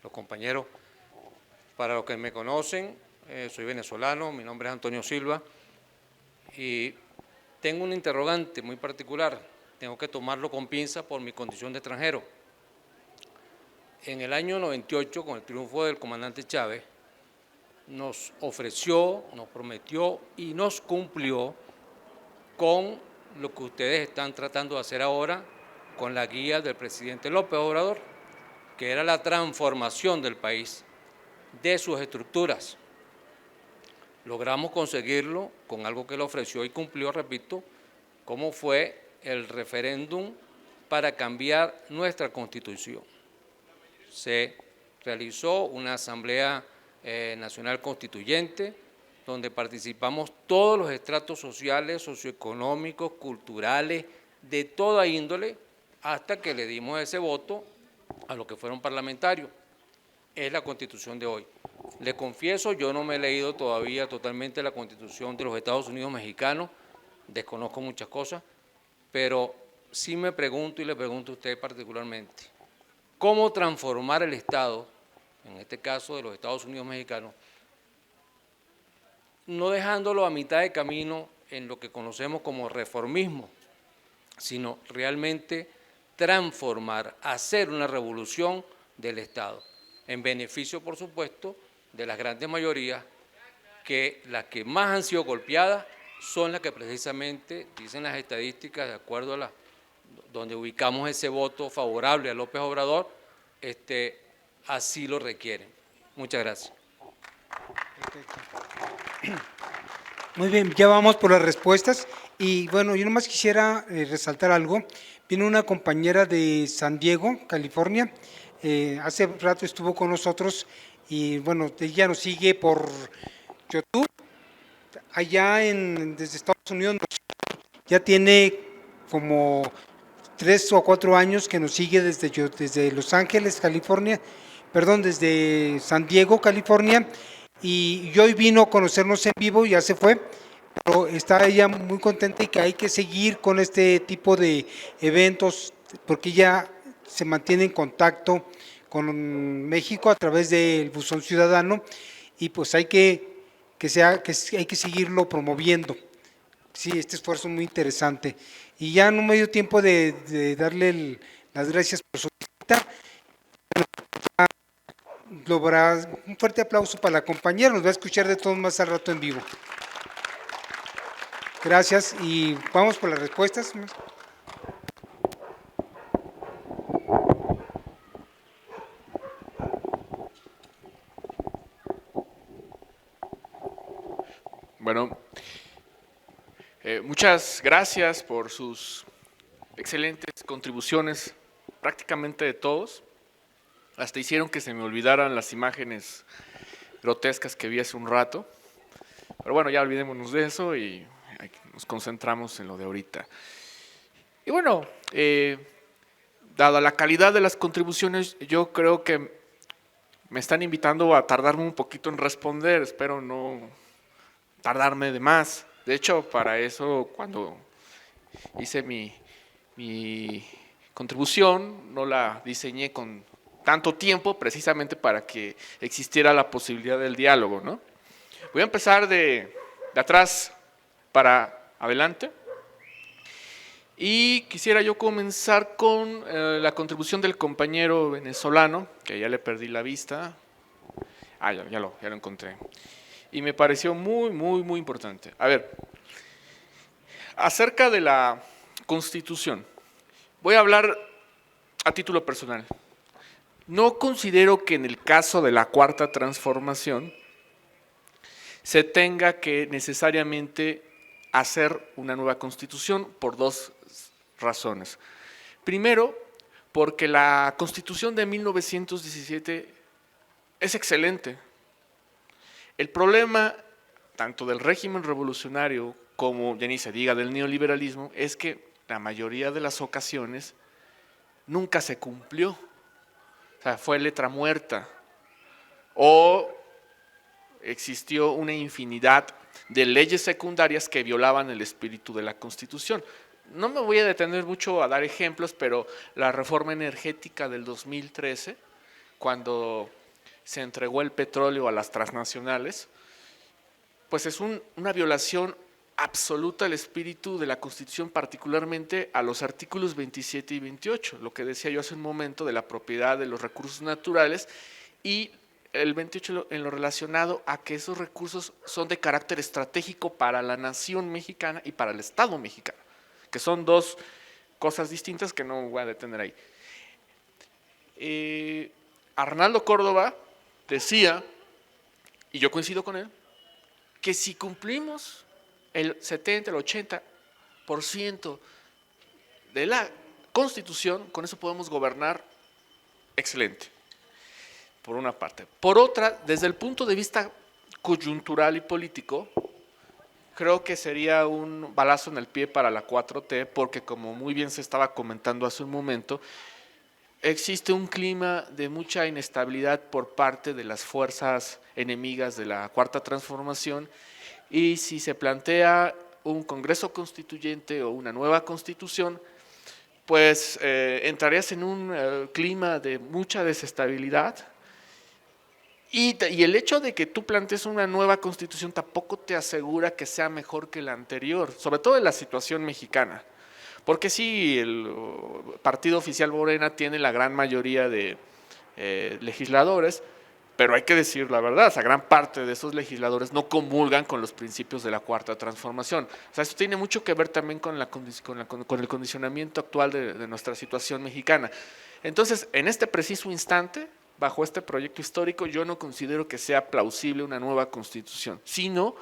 los compañeros. Para los que me conocen, soy venezolano, mi nombre es Antonio Silva y tengo un interrogante muy particular. Tengo que tomarlo con pinza por mi condición de extranjero. En el año 98, con el triunfo del comandante Chávez, nos ofreció, nos prometió y nos cumplió con lo que ustedes están tratando de hacer ahora con la guía del presidente López Obrador, que era la transformación del país, de sus estructuras. logramos conseguirlo con algo que le ofreció y cumplió, repito, como fue el referéndum para cambiar nuestra Constitución. Se realizó una Asamblea Nacional Constituyente, donde participamos todos los estratos sociales, socioeconómicos, culturales, de toda índole, hasta que le dimos ese voto a los que fueron parlamentarios. Es la Constitución de hoy. Le confieso, yo no me he leído todavía totalmente la Constitución de los Estados Unidos mexicanos, desconozco muchas cosas, pero sí me pregunto y le pregunto a usted particularmente, ¿cómo transformar el Estado, en este caso de los Estados Unidos mexicanos, no dejándolo a mitad de camino en lo que conocemos como reformismo, sino realmente transformar, hacer una revolución del Estado, en beneficio, por supuesto, de las grandes mayorías, que las que más han sido golpeadas son las que precisamente, dicen las estadísticas, de acuerdo a donde ubicamos ese voto favorable a López Obrador, así lo requieren. Muchas gracias. Muy bien, ya vamos por las respuestas. Y bueno, yo nomás quisiera resaltar algo. Viene una compañera de San Diego, California. Hace rato estuvo con nosotros y bueno, ella nos sigue por YouTube. Allá desde Estados Unidos ya tiene como 3 o 4 años que nos sigue desde Los Ángeles, California, perdón, desde San Diego, California, y hoy vino a conocernos en vivo, ya se fue, pero está ella muy contenta y que hay que seguir con este tipo de eventos, porque ella se mantiene en contacto con México a través del Buzón Ciudadano, y pues hay que seguirlo promoviendo. Sí, este esfuerzo es muy interesante. Y ya no me dio tiempo de darle las gracias por su visita. Un fuerte aplauso para la compañera, nos va a escuchar de todos más al rato en vivo. Gracias y vamos por las respuestas. Bueno, muchas gracias por sus excelentes contribuciones, prácticamente de todos. Hasta hicieron que se me olvidaran las imágenes grotescas que vi hace un rato. Pero bueno, ya olvidémonos de eso y nos concentramos en lo de ahorita. Y bueno, dada la calidad de las contribuciones, yo creo que me están invitando a tardarme un poquito en responder. Espero no tardarme de más. De hecho, para eso, cuando hice mi contribución, no la diseñé con tanto tiempo, precisamente para que existiera la posibilidad del diálogo, ¿no? Voy a empezar de atrás para adelante. Y quisiera yo comenzar con la contribución del compañero venezolano, que ya le perdí la vista. Ya lo encontré. Y me pareció muy, muy, muy importante. A ver, acerca de la Constitución, voy a hablar a título personal. No considero que en el caso de la Cuarta Transformación se tenga que necesariamente hacer una nueva Constitución por dos razones. Primero, porque la Constitución de 1917 es excelente. El problema, tanto del régimen revolucionario como, ya ni se diga, del neoliberalismo, es que la mayoría de las ocasiones nunca se cumplió. O sea, fue letra muerta. O existió una infinidad de leyes secundarias que violaban el espíritu de la Constitución. No me voy a detener mucho a dar ejemplos, pero la reforma energética del 2013, cuando se entregó el petróleo a las transnacionales, pues es una violación absoluta al espíritu de la Constitución, particularmente a los artículos 27 y 28, lo que decía yo hace un momento de la propiedad de los recursos naturales, y el 28 en lo relacionado a que esos recursos son de carácter estratégico para la nación mexicana y para el Estado mexicano, que son dos cosas distintas que no voy a detener ahí. Arnaldo Córdoba decía, y yo coincido con él, que si cumplimos el 70, el 80% de la Constitución, con eso podemos gobernar excelente, por una parte. Por otra, desde el punto de vista coyuntural y político, creo que sería un balazo en el pie para la 4T, porque como muy bien se estaba comentando hace un momento, existe un clima de mucha inestabilidad por parte de las fuerzas enemigas de la Cuarta Transformación, y si se plantea un Congreso Constituyente o una nueva Constitución, pues entrarías en un clima de mucha desestabilidad, y el hecho de que tú plantees una nueva Constitución tampoco te asegura que sea mejor que la anterior, sobre todo en la situación mexicana. Porque sí, el partido oficial Morena tiene la gran mayoría de legisladores, pero hay que decir la verdad, o sea, gran parte de esos legisladores no comulgan con los principios de la Cuarta Transformación. O sea, esto tiene mucho que ver también con el condicionamiento actual de nuestra situación mexicana. Entonces, en este preciso instante, bajo este proyecto histórico, yo no considero que sea plausible una nueva Constitución, sino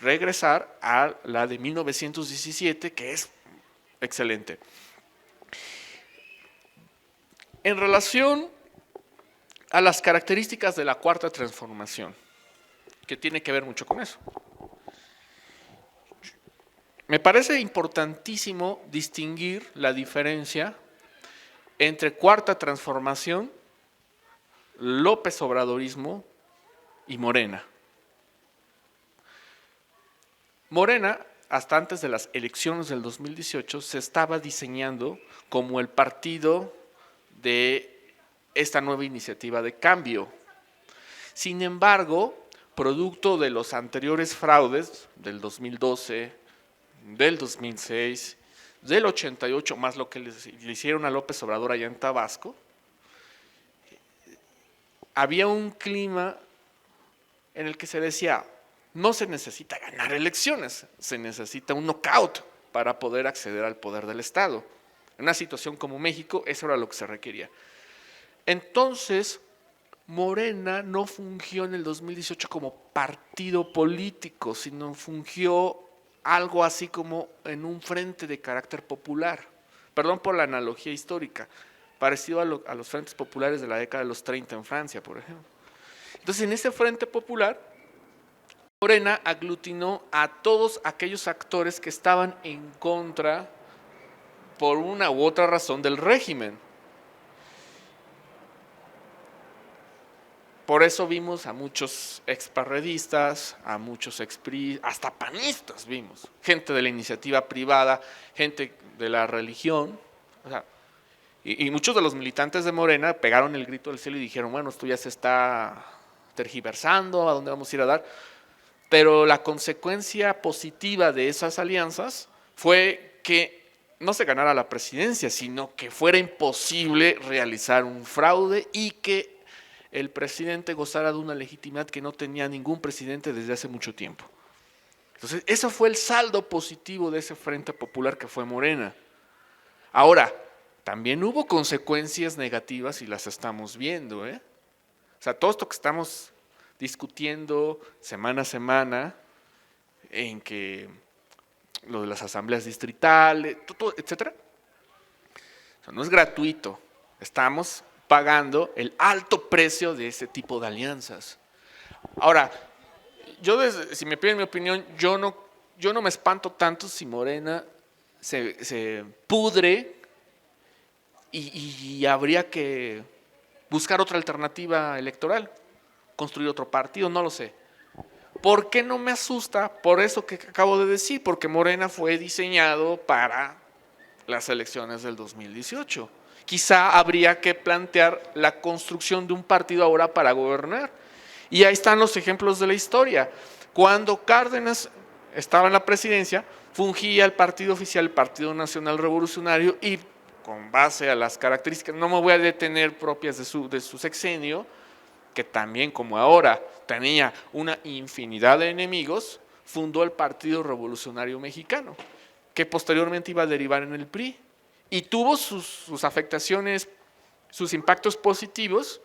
regresar a la de 1917, que es excelente. En relación a las características de la Cuarta Transformación, que tiene que ver mucho con eso. Me parece importantísimo distinguir la diferencia entre Cuarta Transformación, López Obradorismo y Morena. Morena, hasta antes de las elecciones del 2018, se estaba diseñando como el partido de esta nueva iniciativa de cambio. Sin embargo, producto de los anteriores fraudes del 2012, del 2006, del 88, más lo que le hicieron a López Obrador allá en Tabasco, había un clima en el que se decía, no se necesita ganar elecciones, se necesita un knockout para poder acceder al poder del Estado. En una situación como México, eso era lo que se requería. Entonces, Morena no fungió en el 2018 como partido político, sino fungió algo así como en un frente de carácter popular. Perdón por la analogía histórica, parecido a los frentes populares de la década de los 30 en Francia, por ejemplo. Entonces, en ese frente popular, Morena aglutinó a todos aquellos actores que estaban en contra, por una u otra razón, del régimen. Por eso vimos a muchos exparredistas, a muchos expri, hasta panistas vimos, gente de la iniciativa privada, gente de la religión, o sea, y muchos de los militantes de Morena pegaron el grito del cielo y dijeron, bueno, esto ya se está tergiversando, ¿a dónde vamos a ir a dar? Pero la consecuencia positiva de esas alianzas fue que no se ganara la presidencia, sino que fuera imposible realizar un fraude y que el presidente gozara de una legitimidad que no tenía ningún presidente desde hace mucho tiempo. Entonces, eso fue el saldo positivo de ese Frente Popular que fue Morena. Ahora, también hubo consecuencias negativas y las estamos viendo, O sea, todo esto que estamos discutiendo semana a semana, en que lo de las asambleas distritales, etcétera, o sea, no es gratuito, estamos pagando el alto precio de ese tipo de alianzas. Ahora, si me piden mi opinión, yo no me espanto tanto si Morena se pudre y habría que buscar otra alternativa electoral, construir otro partido, no lo sé. ¿Por qué no me asusta? Por eso que acabo de decir, porque Morena fue diseñado para las elecciones del 2018. Quizá habría que plantear la construcción de un partido ahora para gobernar. Y ahí están los ejemplos de la historia. Cuando Cárdenas estaba en la presidencia, fungía el partido oficial, el Partido Nacional Revolucionario, y con base a las características, no me voy a detener propias de su sexenio, que también como ahora tenía una infinidad de enemigos, fundó el Partido Revolucionario Mexicano, que posteriormente iba a derivar en el PRI. Y tuvo sus afectaciones, sus impactos positivos,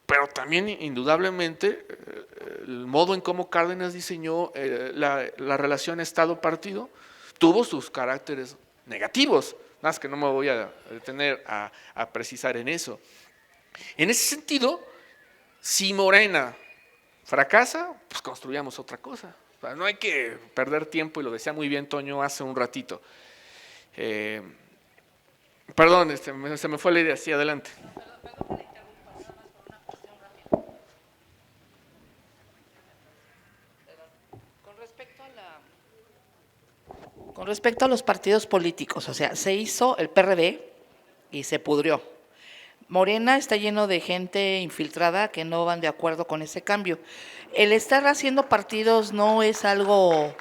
pero también indudablemente el modo en cómo Cárdenas diseñó la relación Estado-partido tuvo sus caracteres negativos, más que no me voy a detener a precisar en eso. En ese sentido, si Morena fracasa, pues construyamos otra cosa. O sea, no hay que perder tiempo, y lo decía muy bien Toño hace un ratito. Perdón, se me fue la idea, sí, adelante. Con respecto a los partidos políticos, o sea, se hizo el PRD y se pudrió. Morena está lleno de gente infiltrada que no van de acuerdo con ese cambio. El estar haciendo partidos no es algo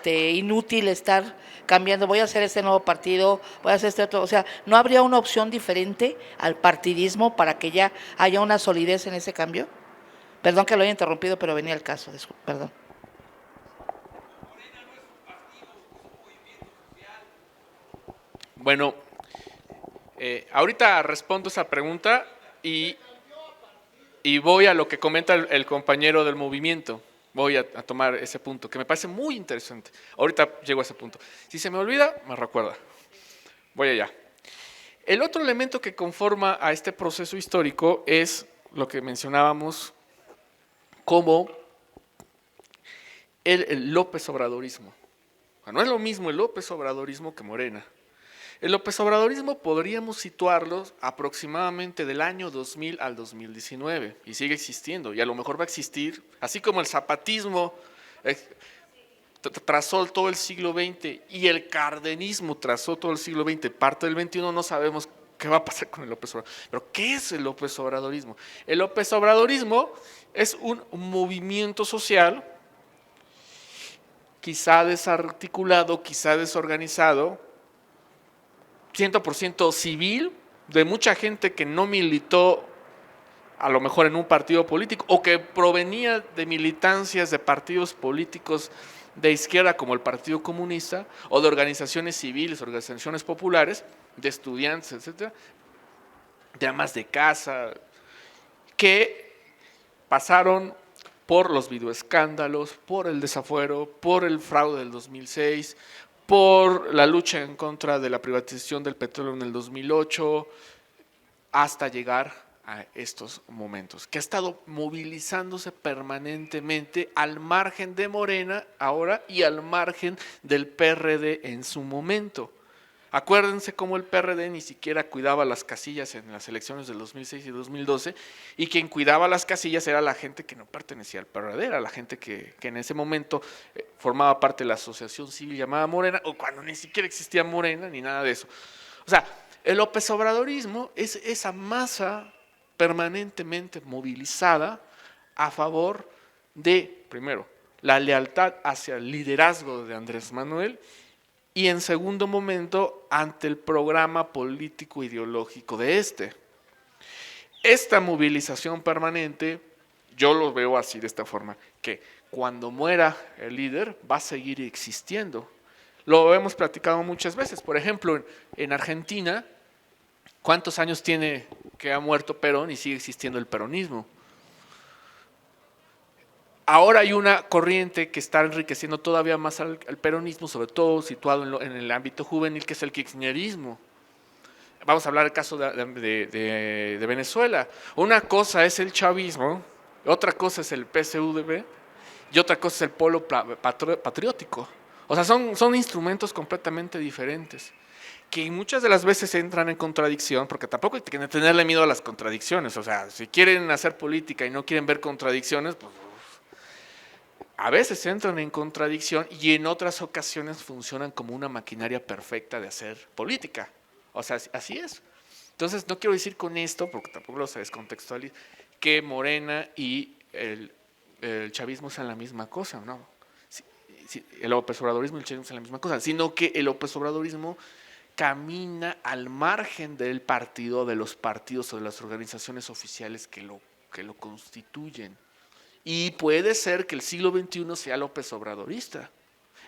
inútil, estar cambiando, voy a hacer este nuevo partido, voy a hacer este otro, o sea, ¿no habría una opción diferente al partidismo para que ya haya una solidez en ese cambio? Perdón que lo haya interrumpido, pero venía el caso, perdón. Bueno, ahorita respondo esa pregunta y voy a lo que comenta el compañero del movimiento. Voy a tomar ese punto, que me parece muy interesante. Ahorita llego a ese punto. Si se me olvida, me recuerda. Voy allá. El otro elemento que conforma a este proceso histórico es lo que mencionábamos como el López Obradorismo. No es lo mismo el López Obradorismo que Morena. El López Obradorismo podríamos situarlo aproximadamente del año 2000 al 2019 y sigue existiendo, y a lo mejor va a existir, así como el zapatismo trazó todo el siglo XX y el cardenismo trazó todo el siglo XX, parte del XXI, no sabemos qué va a pasar con el López Obradorismo. Pero ¿qué es el López Obradorismo? El López Obradorismo es un movimiento social, quizá desarticulado, quizá desorganizado, 100% civil, de mucha gente que no militó a lo mejor en un partido político o que provenía de militancias de partidos políticos de izquierda como el Partido Comunista o de organizaciones civiles, organizaciones populares, de estudiantes, etcétera, de amas de casa, que pasaron por los videoescándalos, por el desafuero, por el fraude del 2006, por la lucha en contra de la privatización del petróleo en el 2008, hasta llegar a estos momentos, que ha estado movilizándose permanentemente al margen de Morena ahora y al margen del PRD en su momento. Acuérdense cómo el PRD ni siquiera cuidaba las casillas en las elecciones del 2006 y 2012, y quien cuidaba las casillas era la gente que no pertenecía al PRD, era la gente que en ese momento formaba parte de la asociación civil llamada Morena, o cuando ni siquiera existía Morena ni nada de eso. O sea, el López Obradorismo es esa masa permanentemente movilizada a favor de, primero, la lealtad hacia el liderazgo de Andrés Manuel, y en segundo momento ante el programa político ideológico de este. Esta movilización permanente, yo lo veo así de esta forma, que cuando muera el líder va a seguir existiendo. Lo hemos platicado muchas veces. Por ejemplo, en Argentina, ¿cuántos años tiene que ha muerto Perón y sigue existiendo el peronismo? Ahora hay una corriente que está enriqueciendo todavía más al peronismo, sobre todo situado en el ámbito juvenil, que es el kirchnerismo. Vamos a hablar del caso de Venezuela. Una cosa es el chavismo, otra cosa es el PSUV y otra cosa es el polo patriótico. O sea, son instrumentos completamente diferentes, que muchas de las veces entran en contradicción, porque tampoco hay que tenerle miedo a las contradicciones. O sea, si quieren hacer política y no quieren ver contradicciones, pues a veces entran en contradicción y en otras ocasiones funcionan como una maquinaria perfecta de hacer política. O sea, así es. Entonces, no quiero decir con esto, porque tampoco lo se descontextualiza, que Morena y el chavismo sean la misma cosa, ¿no? El López Obradorismo y el chavismo sean la misma cosa, sino que el López Obradorismo camina al margen del partido, de los partidos o de las organizaciones oficiales que lo constituyen. Y puede ser que el siglo XXI sea López Obradorista.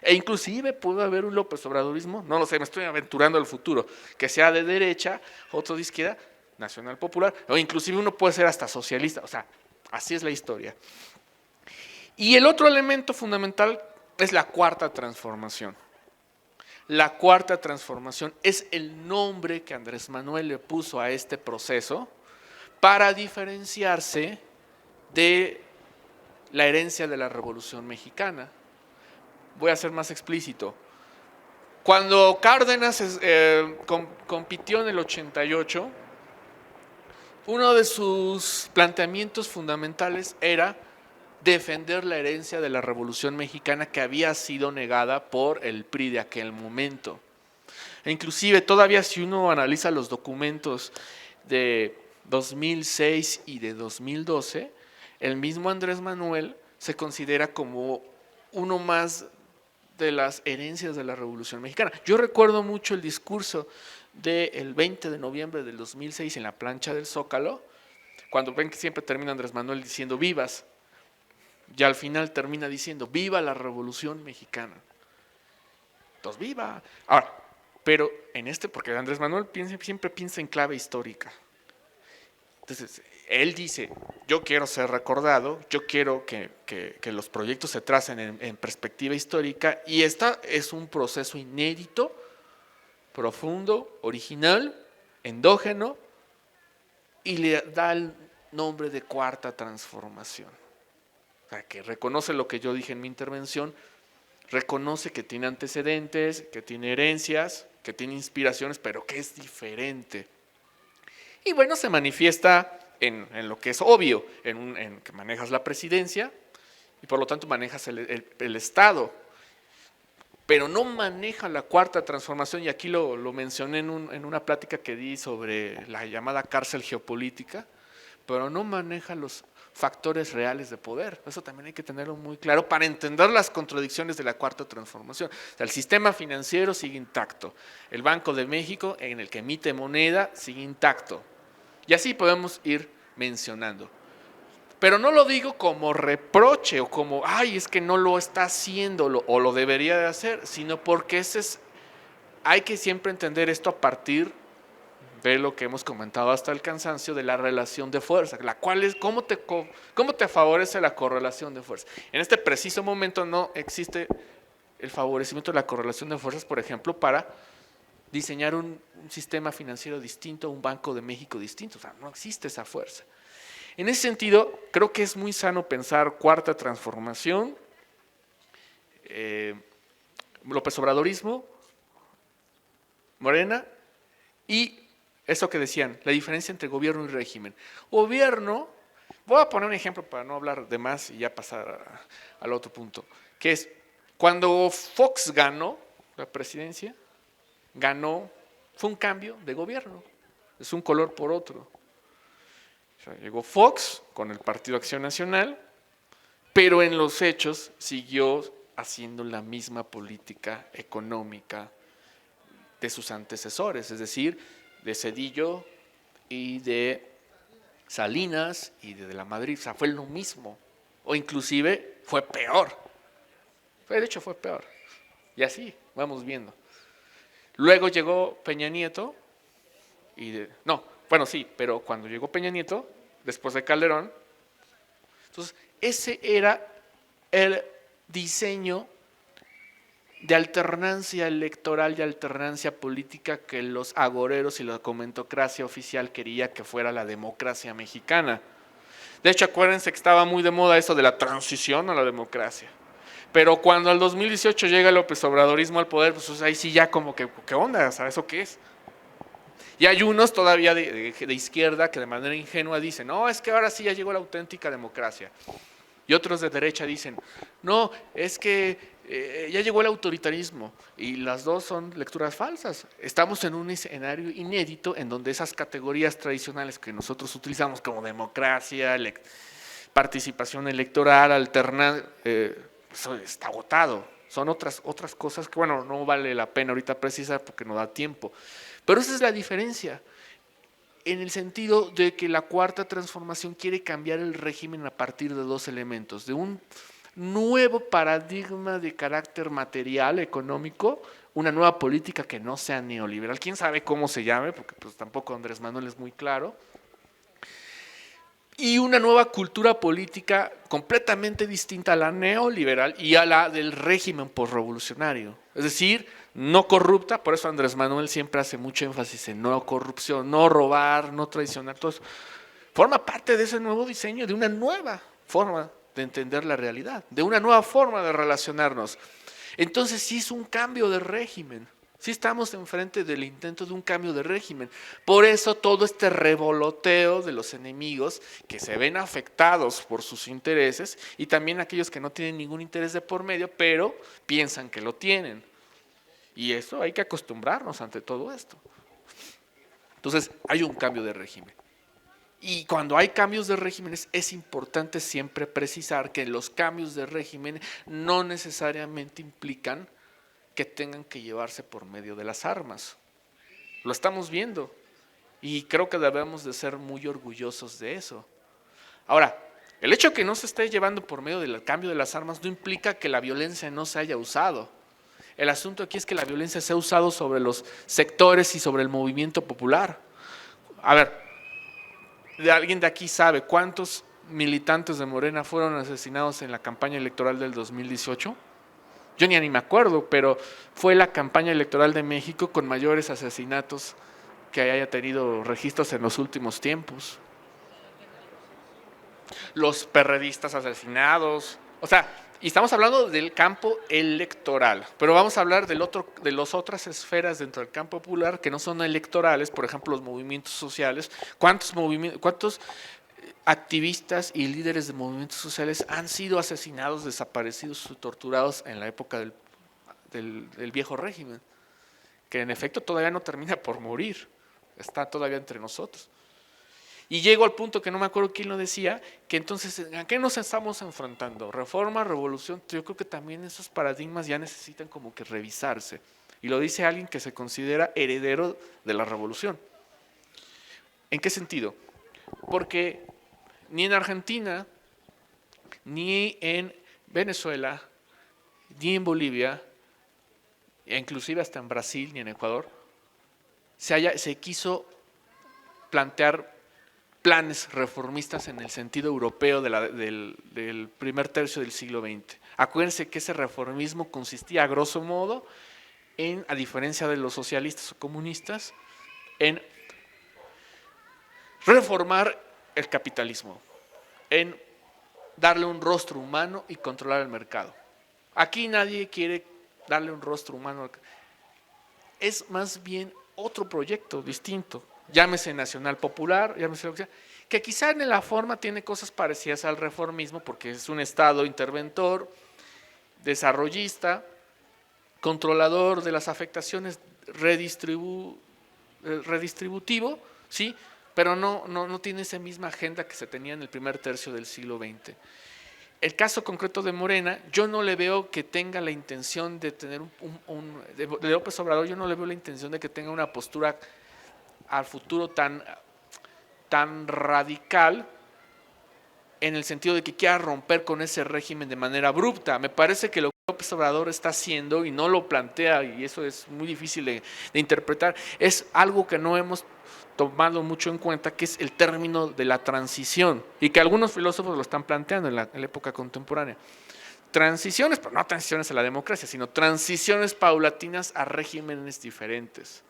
E inclusive puede haber un López Obradorismo, no lo sé, me estoy aventurando al futuro, que sea de derecha, otro de izquierda, nacional popular, o inclusive uno puede ser hasta socialista, o sea, así es la historia. Y el otro elemento fundamental es la cuarta transformación. La cuarta transformación es el nombre que Andrés Manuel le puso a este proceso para diferenciarse de la herencia de la Revolución Mexicana. Voy a ser más explícito. Cuando Cárdenas compitió en el 88, uno de sus planteamientos fundamentales era defender la herencia de la Revolución Mexicana que había sido negada por el PRI de aquel momento. E inclusive todavía si uno analiza los documentos de 2006 y de 2012, el mismo Andrés Manuel se considera como uno más de las herencias de la Revolución Mexicana. Yo recuerdo mucho el discurso del 20 de noviembre del 2006 en la plancha del Zócalo, cuando ven que siempre termina Andrés Manuel diciendo vivas, y al final termina diciendo viva la Revolución Mexicana. Entonces, viva. Ahora, pero en porque Andrés Manuel siempre piensa en clave histórica. Entonces, él dice, yo quiero ser recordado, yo quiero que los proyectos se tracen en perspectiva histórica, y esta es un proceso inédito, profundo, original, endógeno, y le da el nombre de cuarta transformación. O sea, que reconoce lo que yo dije en mi intervención, reconoce que tiene antecedentes, que tiene herencias, que tiene inspiraciones, pero que es diferente. Y bueno, se manifiesta en lo que es obvio, en que manejas la presidencia y por lo tanto manejas el Estado, pero no maneja la cuarta transformación, y aquí lo mencioné en una plática que di sobre la llamada cárcel geopolítica, pero no maneja los factores reales de poder. Eso también hay que tenerlo muy claro para entender las contradicciones de la cuarta transformación. O sea, el sistema financiero sigue intacto, el Banco de México, en el que emite moneda, sigue intacto. Y así podemos ir mencionando. Pero no lo digo como reproche o como, ay, es que no lo está haciendo o lo debería de hacer, sino porque hay que siempre entender esto a partir de lo que hemos comentado hasta el cansancio, de la relación de fuerza, la cual es cómo te favorece la correlación de fuerza. En este preciso momento no existe el favorecimiento de la correlación de fuerzas, por ejemplo, para diseñar un sistema financiero distinto, un Banco de México distinto. O sea, no existe esa fuerza. En ese sentido, creo que es muy sano pensar cuarta transformación, López Obradorismo, Morena, y eso que decían, la diferencia entre gobierno y régimen. Gobierno, voy a poner un ejemplo para no hablar de más y ya pasar al otro punto, que es cuando Fox ganó la presidencia, fue un cambio de gobierno, es un color por otro. O sea, llegó Fox con el Partido Acción Nacional, pero en los hechos siguió haciendo la misma política económica de sus antecesores, es decir, de Zedillo y de Salinas y de la Madrid. O sea, fue lo mismo, o inclusive fue peor. De hecho, fue peor. Y así vamos viendo. Luego llegó Peña Nieto, pero cuando llegó Peña Nieto, después de Calderón, entonces ese era el diseño de alternancia electoral y alternancia política que los agoreros y la comentocracia oficial quería que fuera la democracia mexicana. De hecho, acuérdense que estaba muy de moda eso de la transición a la democracia. Pero cuando al 2018 llega el López Obradorismo al poder, pues ahí sí ya como que, ¿qué onda? ¿Sabes eso qué es? Y hay unos todavía de izquierda que de manera ingenua dicen, no, es que ahora sí ya llegó la auténtica democracia. Y otros de derecha dicen, no, es que ya llegó el autoritarismo. Y las dos son lecturas falsas. Estamos en un escenario inédito en donde esas categorías tradicionales que nosotros utilizamos como democracia, participación electoral, alternar, eso está agotado. Son otras cosas que, bueno, no vale la pena ahorita precisar porque no da tiempo. Pero esa es la diferencia, en el sentido de que la cuarta transformación quiere cambiar el régimen a partir de dos elementos, de un nuevo paradigma de carácter material, económico, una nueva política que no sea neoliberal. ¿Quién sabe cómo se llame? Porque pues tampoco Andrés Manuel es muy claro. Y una nueva cultura política completamente distinta a la neoliberal y a la del régimen posrevolucionario. Es decir, no corrupta, por eso Andrés Manuel siempre hace mucho énfasis en no corrupción, no robar, no traicionar, todo eso. Forma parte de ese nuevo diseño, de una nueva forma de entender la realidad, de una nueva forma de relacionarnos. Entonces sí es un cambio de régimen. Sí estamos enfrente del intento de un cambio de régimen. Por eso todo este revoloteo de los enemigos que se ven afectados por sus intereses y también aquellos que no tienen ningún interés de por medio, pero piensan que lo tienen. Y eso hay que acostumbrarnos ante todo esto. Entonces hay un cambio de régimen. Y cuando hay cambios de regímenes es importante siempre precisar que los cambios de régimen no necesariamente implican que tengan que llevarse por medio de las armas. Lo estamos viendo y creo que debemos de ser muy orgullosos de eso. Ahora, el hecho de que no se esté llevando por medio del cambio de las armas no implica que la violencia no se haya usado. El asunto aquí es que la violencia se ha usado sobre los sectores y sobre el movimiento popular. A ver, ¿alguien de aquí sabe cuántos militantes de Morena fueron asesinados en la campaña electoral del 2018? Yo ni me acuerdo, pero fue la campaña electoral de México con mayores asesinatos que haya tenido registros en los últimos tiempos. Los perredistas asesinados, o sea, y estamos hablando del campo electoral, pero vamos a hablar de las otras esferas dentro del campo popular que no son electorales, por ejemplo, los movimientos sociales. ¿Cuántos activistas y líderes de movimientos sociales han sido asesinados, desaparecidos o torturados en la época del viejo régimen? Que en efecto todavía no termina por morir, está todavía entre nosotros. Y llego al punto que no me acuerdo quién lo decía, que entonces, ¿a qué nos estamos enfrentando? ¿Reforma, revolución? Yo creo que también esos paradigmas ya necesitan como que revisarse. Y lo dice alguien que se considera heredero de la revolución. ¿En qué sentido? Porque ni en Argentina, ni en Venezuela, ni en Bolivia, e inclusive hasta en Brasil ni en Ecuador, se quiso plantear planes reformistas en el sentido europeo del primer tercio del siglo XX. Acuérdense que ese reformismo consistía, a grosso modo, a diferencia de los socialistas o comunistas, en reformar el capitalismo, en darle un rostro humano y controlar el mercado. Aquí nadie quiere darle un rostro humano. Es más bien otro proyecto distinto. Llámese Nacional Popular, llámese lo que sea, que quizá en la forma tiene cosas parecidas al reformismo porque es un Estado interventor, desarrollista, controlador de las afectaciones, redistributivo, ¿sí? Pero no tiene esa misma agenda que se tenía en el primer tercio del siglo XX. El caso concreto de Morena, yo no le veo que tenga la intención de tener de López Obrador, yo no le veo la intención de que tenga una postura al futuro tan radical en el sentido de que quiera romper con ese régimen de manera abrupta. Me parece que lo que López Obrador está haciendo, y no lo plantea, y eso es muy difícil de interpretar, es algo que no hemos tomado mucho en cuenta, que es el término de la transición, y que algunos filósofos lo están planteando en la época contemporánea. Transiciones, pero no transiciones a la democracia, sino transiciones paulatinas a regímenes diferentes.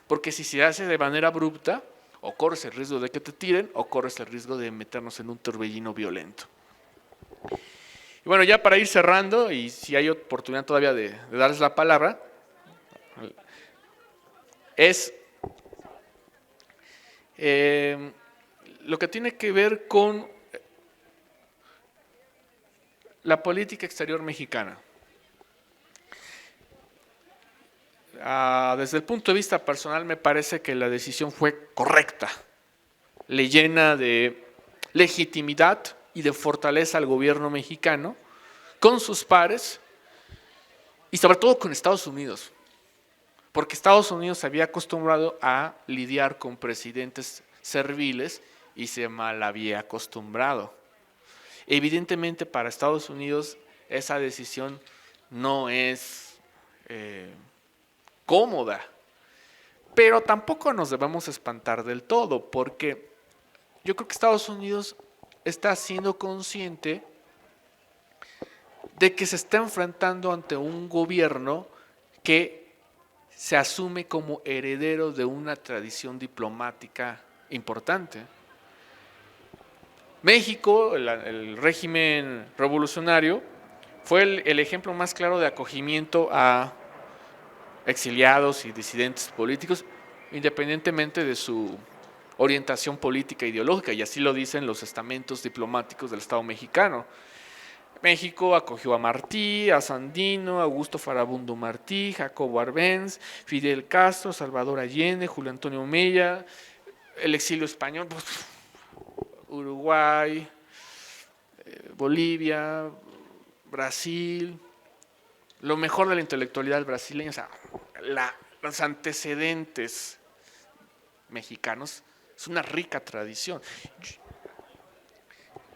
Porque si se hace de manera abrupta, o corres el riesgo de que te tiren, o corres el riesgo de meternos en un torbellino violento. Y bueno, ya para ir cerrando, y si hay oportunidad todavía de darles la palabra, es lo que tiene que ver con la política exterior mexicana. Desde el punto de vista personal me parece que la decisión fue correcta, le llena de legitimidad y de fortaleza al gobierno mexicano con sus pares y sobre todo con Estados Unidos, porque Estados Unidos se había acostumbrado a lidiar con presidentes serviles y se mal había acostumbrado. Evidentemente para Estados Unidos esa decisión no es cómoda. Pero tampoco nos debemos espantar del todo, porque yo creo que Estados Unidos está siendo consciente de que se está enfrentando ante un gobierno que se asume como heredero de una tradición diplomática importante. México, el régimen revolucionario, fue el ejemplo más claro de acogimiento a exiliados y disidentes políticos, independientemente de su orientación política e ideológica, y así lo dicen los estamentos diplomáticos del Estado mexicano. México acogió a Martí, a Sandino, Augusto Farabundo Martí, Jacobo Arbenz, Fidel Castro, Salvador Allende, Julio Antonio Mella, el exilio español, Uruguay, Bolivia, Brasil, lo mejor de la intelectualidad brasileña, o sea, los antecedentes mexicanos, es una rica tradición.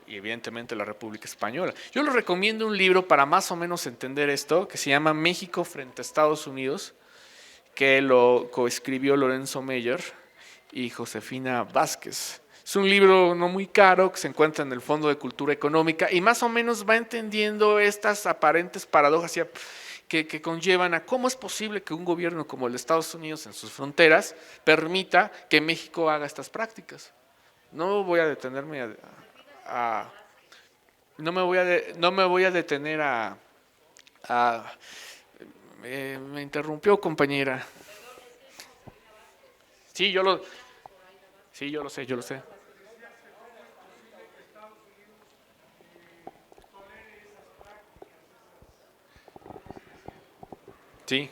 Y evidentemente la República Española. Yo les recomiendo un libro para más o menos entender esto, que se llama México frente a Estados Unidos, que lo coescribió Lorenzo Meyer y Josefina Vázquez. Es un libro no muy caro, que se encuentra en el Fondo de Cultura Económica y más o menos va entendiendo estas aparentes paradojas que conllevan a cómo es posible que un gobierno como el de Estados Unidos en sus fronteras permita que México haga estas prácticas. No voy a detenerme no me voy a detener me interrumpió, compañera. Sí, yo lo sé. Sí,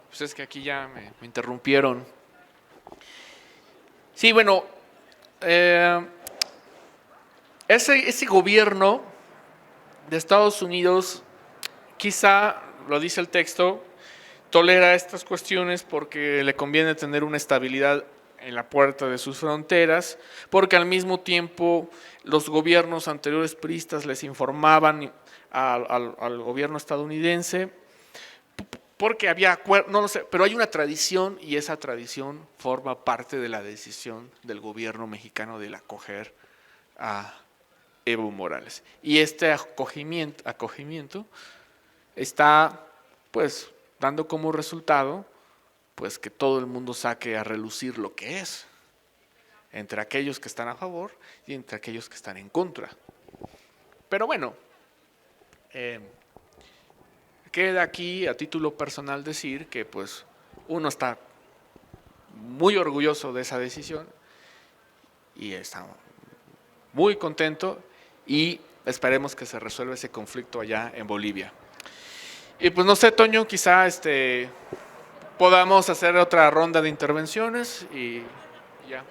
pues es que aquí ya me interrumpieron. Sí, bueno, ese gobierno de Estados Unidos, quizá, lo dice el texto, tolera estas cuestiones porque le conviene tener una estabilidad en la puerta de sus fronteras, porque al mismo tiempo los gobiernos anteriores priistas les informaban al gobierno estadounidense, porque había acuerdo, no lo sé, pero hay una tradición y esa tradición forma parte de la decisión del gobierno mexicano de acoger a Evo Morales. Y este acogimiento está pues dando como resultado pues que todo el mundo saque a relucir lo que es, entre aquellos que están a favor y entre aquellos que están en contra. Pero bueno, queda aquí a título personal decir que pues uno está muy orgulloso de esa decisión y está muy contento y esperemos que se resuelva ese conflicto allá en Bolivia. Y pues no sé, Toño, quizá podamos hacer otra ronda de intervenciones y ya.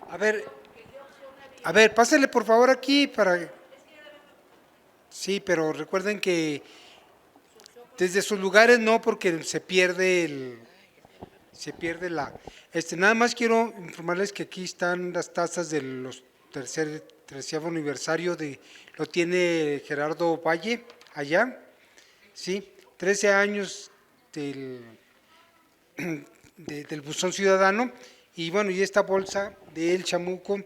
A ver, pásale por favor aquí para... Sí, pero recuerden que desde sus lugares no, porque se pierde nada más quiero informarles que aquí están las tazas de los terciavo aniversario lo tiene Gerardo Valle, allá, ¿sí? 13 años del Buzón Ciudadano, y bueno, y esta bolsa del chamuco,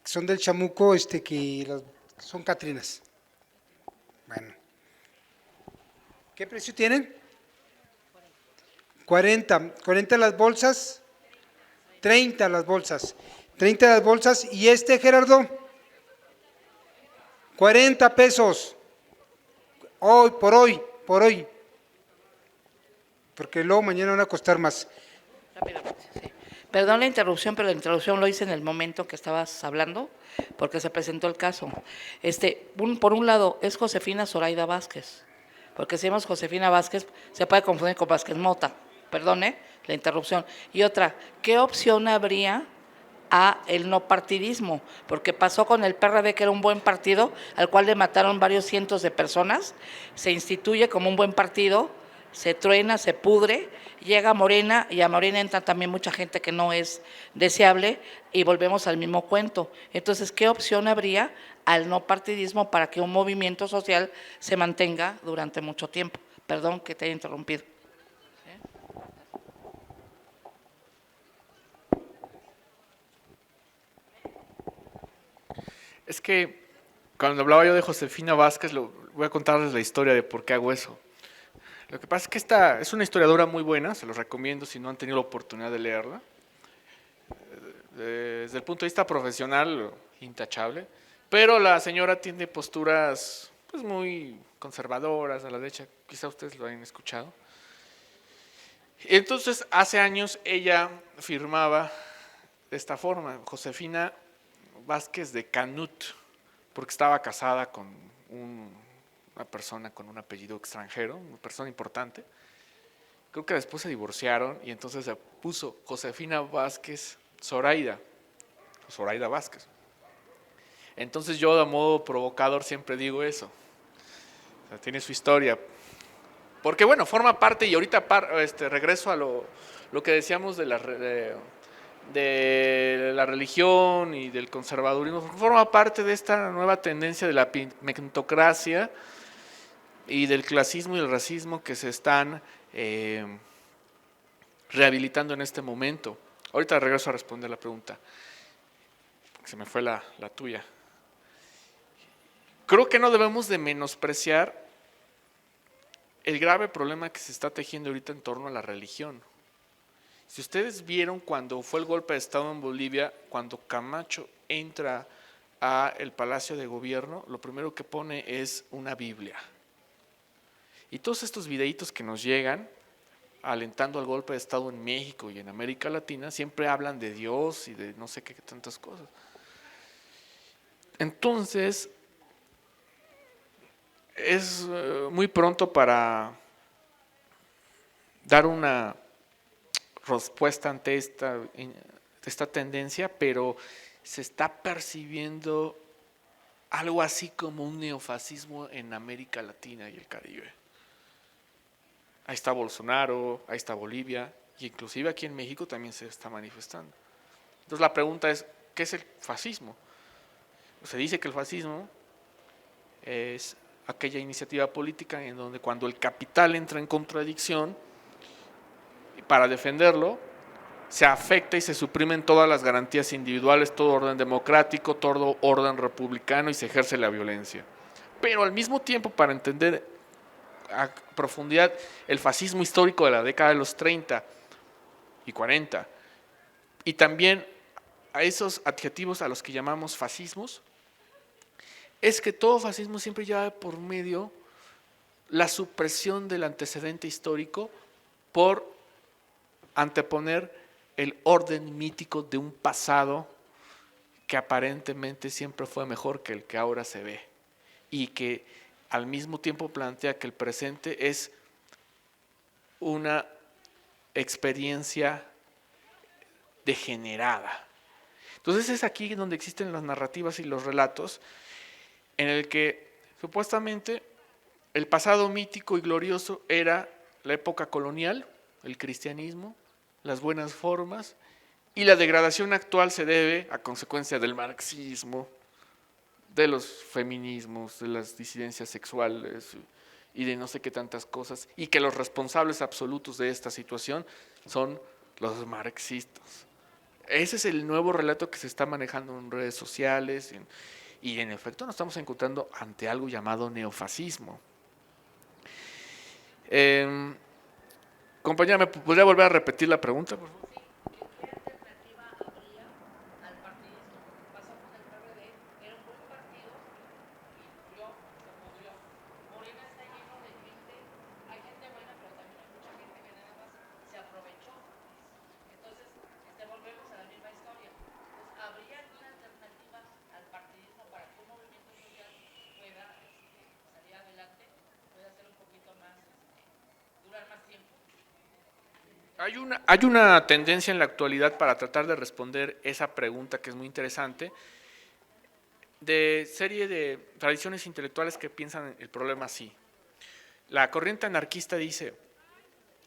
son del chamuco, son catrinas. Bueno. ¿Qué precio tienen? 40 las bolsas, 30 las bolsas, y Gerardo, 40 pesos, por hoy, porque luego mañana van a costar más. Rápidamente, sí. Perdón la interrupción, pero la interrupción lo hice en el momento que estabas hablando, porque se presentó el caso. Por un lado, es Josefina Zoraida Vázquez, porque si vemos Josefina Vázquez, se puede confundir con Vázquez Mota. Perdone la interrupción. Y otra, ¿qué opción habría a el no partidismo? Porque pasó con el PRD, que era un buen partido, al cual le mataron varios cientos de personas, se instituye como un buen partido, se truena, se pudre, llega Morena y a Morena entra también mucha gente que no es deseable y volvemos al mismo cuento. Entonces, ¿qué opción habría al no partidismo para que un movimiento social se mantenga durante mucho tiempo? Perdón que te haya interrumpido. Es que cuando hablaba yo de Josefina Vázquez, voy a contarles la historia de por qué hago eso. Lo que pasa es que esta es una historiadora muy buena, se los recomiendo si no han tenido la oportunidad de leerla. Desde el punto de vista profesional, intachable, pero la señora tiene posturas pues, muy conservadoras a la derecha, quizá ustedes lo hayan escuchado. Entonces, hace años ella firmaba de esta forma, Josefina Vázquez de Canut, porque estaba casada con una persona con un apellido extranjero, una persona importante. Creo que después se divorciaron y entonces se puso Josefina Vázquez Zoraida, Zoraida Vázquez. Entonces yo de modo provocador siempre digo eso. O sea, tiene su historia. Porque bueno, forma parte, y ahorita regreso a lo que decíamos de la religión y del conservadurismo, forma parte de esta nueva tendencia de la meritocracia y del clasismo y el racismo que se están rehabilitando en este momento. Ahorita regreso a responder la pregunta, se me fue la tuya. Creo que no debemos de menospreciar el grave problema que se está tejiendo ahorita en torno a la religión. Si ustedes vieron cuando fue el golpe de Estado en Bolivia, cuando Camacho entra al Palacio de Gobierno, lo primero que pone es una Biblia. Y todos estos videitos que nos llegan, alentando al golpe de Estado en México y en América Latina, siempre hablan de Dios y de no sé qué tantas cosas. Entonces, es muy pronto para dar una respuesta ante esta tendencia, pero se está percibiendo algo así como un neofascismo en América Latina y el Caribe. Ahí está Bolsonaro, ahí está Bolivia, y inclusive aquí en México también se está manifestando. Entonces la pregunta es, ¿qué es el fascismo? Se dice que el fascismo es aquella iniciativa política en donde cuando el capital entra en contradicción, para defenderlo, se afecta y se suprimen todas las garantías individuales, todo orden democrático, todo orden republicano y se ejerce la violencia. Pero al mismo tiempo, para entender a profundidad el fascismo histórico de la década de los 30 y 40, y también a esos adjetivos a los que llamamos fascismos, es que todo fascismo siempre lleva por medio la supresión del antecedente histórico por anteponer el orden mítico de un pasado que aparentemente siempre fue mejor que el que ahora se ve y que al mismo tiempo plantea que el presente es una experiencia degenerada. Entonces es aquí donde existen las narrativas y los relatos en el que supuestamente el pasado mítico y glorioso era la época colonial, el cristianismo, las buenas formas, y la degradación actual se debe a consecuencia del marxismo, de los feminismos, de las disidencias sexuales y de no sé qué tantas cosas, y que los responsables absolutos de esta situación son los marxistas. Ese es el nuevo relato que se está manejando en redes sociales y en efecto nos estamos encontrando ante algo llamado neofascismo. Compañera, ¿me podría volver a repetir la pregunta, por favor? Hay una tendencia en la actualidad para tratar de responder esa pregunta que es muy interesante, de serie de tradiciones intelectuales que piensan el problema así. La corriente anarquista dice,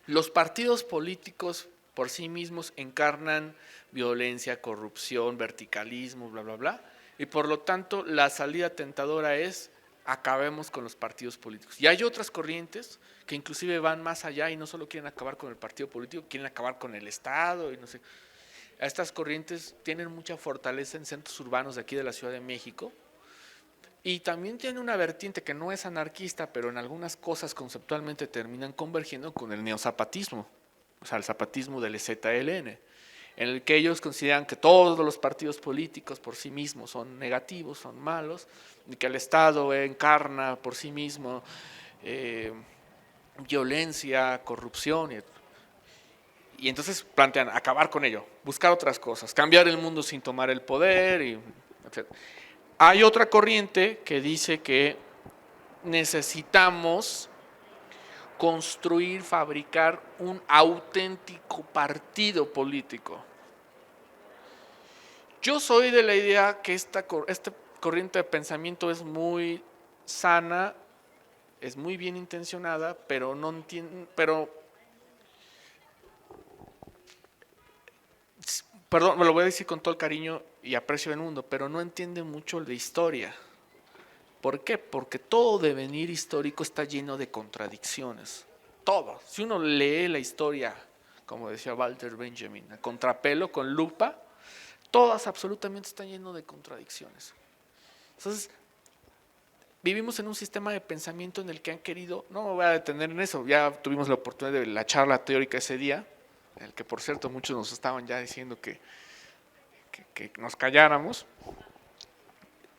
Los partidos políticos por sí mismos encarnan violencia, corrupción, verticalismo, bla, bla, bla, y por lo tanto la salida tentadora es acabemos con los partidos políticos. Y hay otras corrientes que inclusive van más allá y no solo quieren acabar con el partido político, quieren acabar con el Estado y no sé. Estas corrientes tienen mucha fortaleza en centros urbanos de aquí de la Ciudad de México y también tiene una vertiente que no es anarquista, pero en algunas cosas conceptualmente terminan convergiendo con el neozapatismo, o sea, el zapatismo del EZLN, en el que ellos consideran que todos los partidos políticos por sí mismos son negativos, son malos, y que el Estado encarna por sí mismo violencia, corrupción, y entonces plantean acabar con ello, buscar otras cosas, cambiar el mundo sin tomar el poder, etc. Hay otra corriente que dice que necesitamos construir, fabricar un auténtico partido político. Yo soy de la idea que esta corriente de pensamiento es muy sana, es muy bien intencionada, pero no entiende, perdón, me lo voy a decir con todo el cariño y aprecio del mundo, pero no entiende mucho de historia. ¿Por qué? Porque todo devenir histórico está lleno de contradicciones. Todo. Si uno lee la historia, como decía Walter Benjamin, a contrapelo, con lupa, todas absolutamente están llenas de contradicciones. Entonces, vivimos en un sistema de pensamiento en el que han querido, no me voy a detener en eso, ya tuvimos la oportunidad de la charla teórica ese día, en el que por cierto muchos nos estaban ya diciendo que nos calláramos,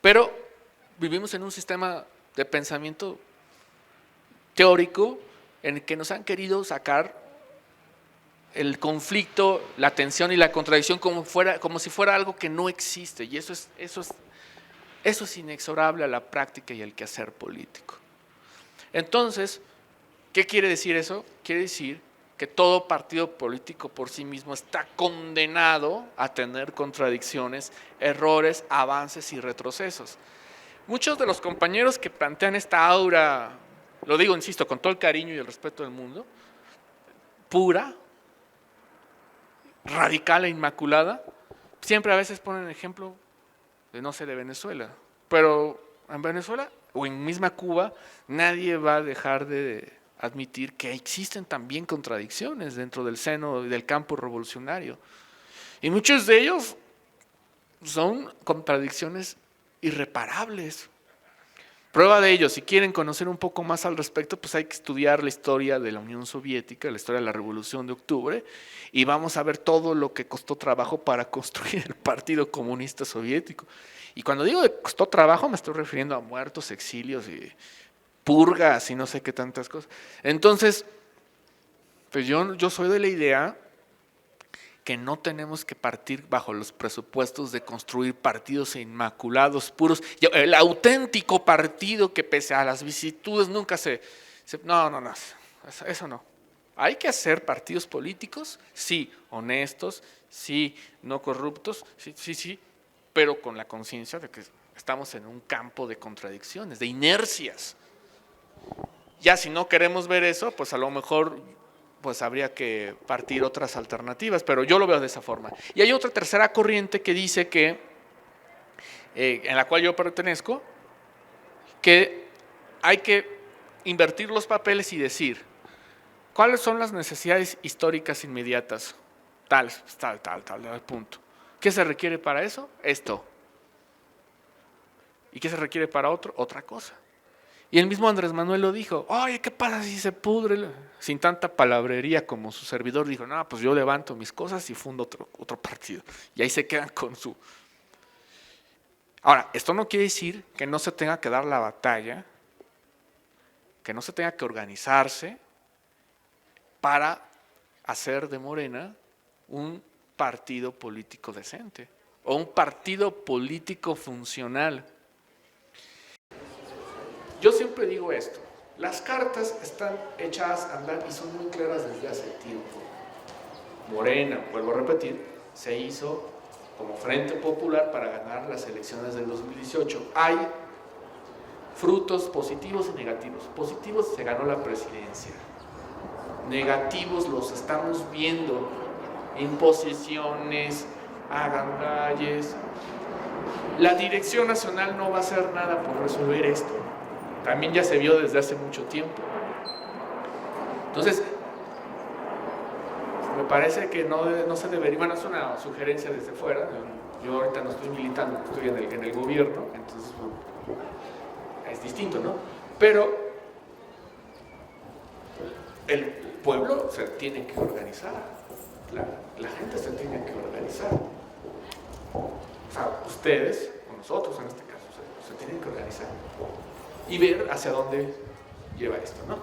pero vivimos en un sistema de pensamiento teórico en el que nos han querido sacar el conflicto, la tensión y la contradicción como si fuera algo que no existe, y eso es inexorable a la práctica y al quehacer político. Entonces, ¿qué quiere decir eso? Quiere decir que todo partido político por sí mismo está condenado a tener contradicciones, errores, avances y retrocesos. Muchos de los compañeros que plantean esta aura, lo digo, insisto, con todo el cariño y el respeto del mundo, pura, radical e inmaculada, siempre a veces ponen ejemplo de, no sé, de Venezuela, pero en Venezuela o en misma Cuba nadie va a dejar de admitir que existen también contradicciones dentro del seno del campo revolucionario, y muchos de ellos son contradicciones irreparables. Prueba de ello, si quieren conocer un poco más al respecto, pues hay que estudiar la historia de la Unión Soviética, la historia de la Revolución de Octubre, y vamos a ver todo lo que costó trabajo para construir el Partido Comunista Soviético. Y cuando digo que costó trabajo, me estoy refiriendo a muertos, exilios y purgas y no sé qué tantas cosas. Entonces, pues yo soy de la idea que no tenemos que partir bajo los presupuestos de construir partidos inmaculados, puros, el auténtico partido que pese a las vicisitudes nunca no, eso no. Hay que hacer partidos políticos, sí, honestos, sí, no corruptos, sí, pero con la conciencia de que estamos en un campo de contradicciones, de inercias. Ya si no queremos ver eso, pues a lo mejor pues habría que partir otras alternativas, pero yo lo veo de esa forma. Y hay otra tercera corriente que dice que, en la cual yo pertenezco, que hay que invertir los papeles y decir, ¿cuáles son las necesidades históricas inmediatas? Tal, punto. ¿Qué se requiere para eso? Esto. ¿Y qué se requiere para otro? Otra cosa. Y el mismo Andrés Manuel lo dijo, oye, ¿qué pasa si se pudre? Sin tanta palabrería como su servidor dijo, no, pues yo levanto mis cosas y fundo otro partido. Y ahí se quedan con su... Ahora, esto no quiere decir que no se tenga que dar la batalla, que no se tenga que organizarse para hacer de Morena un partido político decente o un partido político funcional. Yo siempre digo esto, las cartas están echadas a andar y son muy claras desde hace tiempo. Morena, vuelvo a repetir, se hizo como Frente Popular para ganar las elecciones del 2018. Hay frutos positivos y negativos. Positivos, se ganó la presidencia. negativos los estamos viendo, imposiciones, agangalles. La Dirección Nacional no va a hacer nada por resolver esto. También ya se vio desde hace mucho tiempo. Entonces, me parece que no se debería, bueno, es una sugerencia desde fuera. Yo ahorita no estoy militando, estoy en el gobierno, entonces es distinto, ¿no? Pero el pueblo se tiene que organizar, la gente se tiene que organizar. O sea, ustedes, o nosotros en este caso, se tienen que organizar y ver hacia dónde lleva esto, ¿no?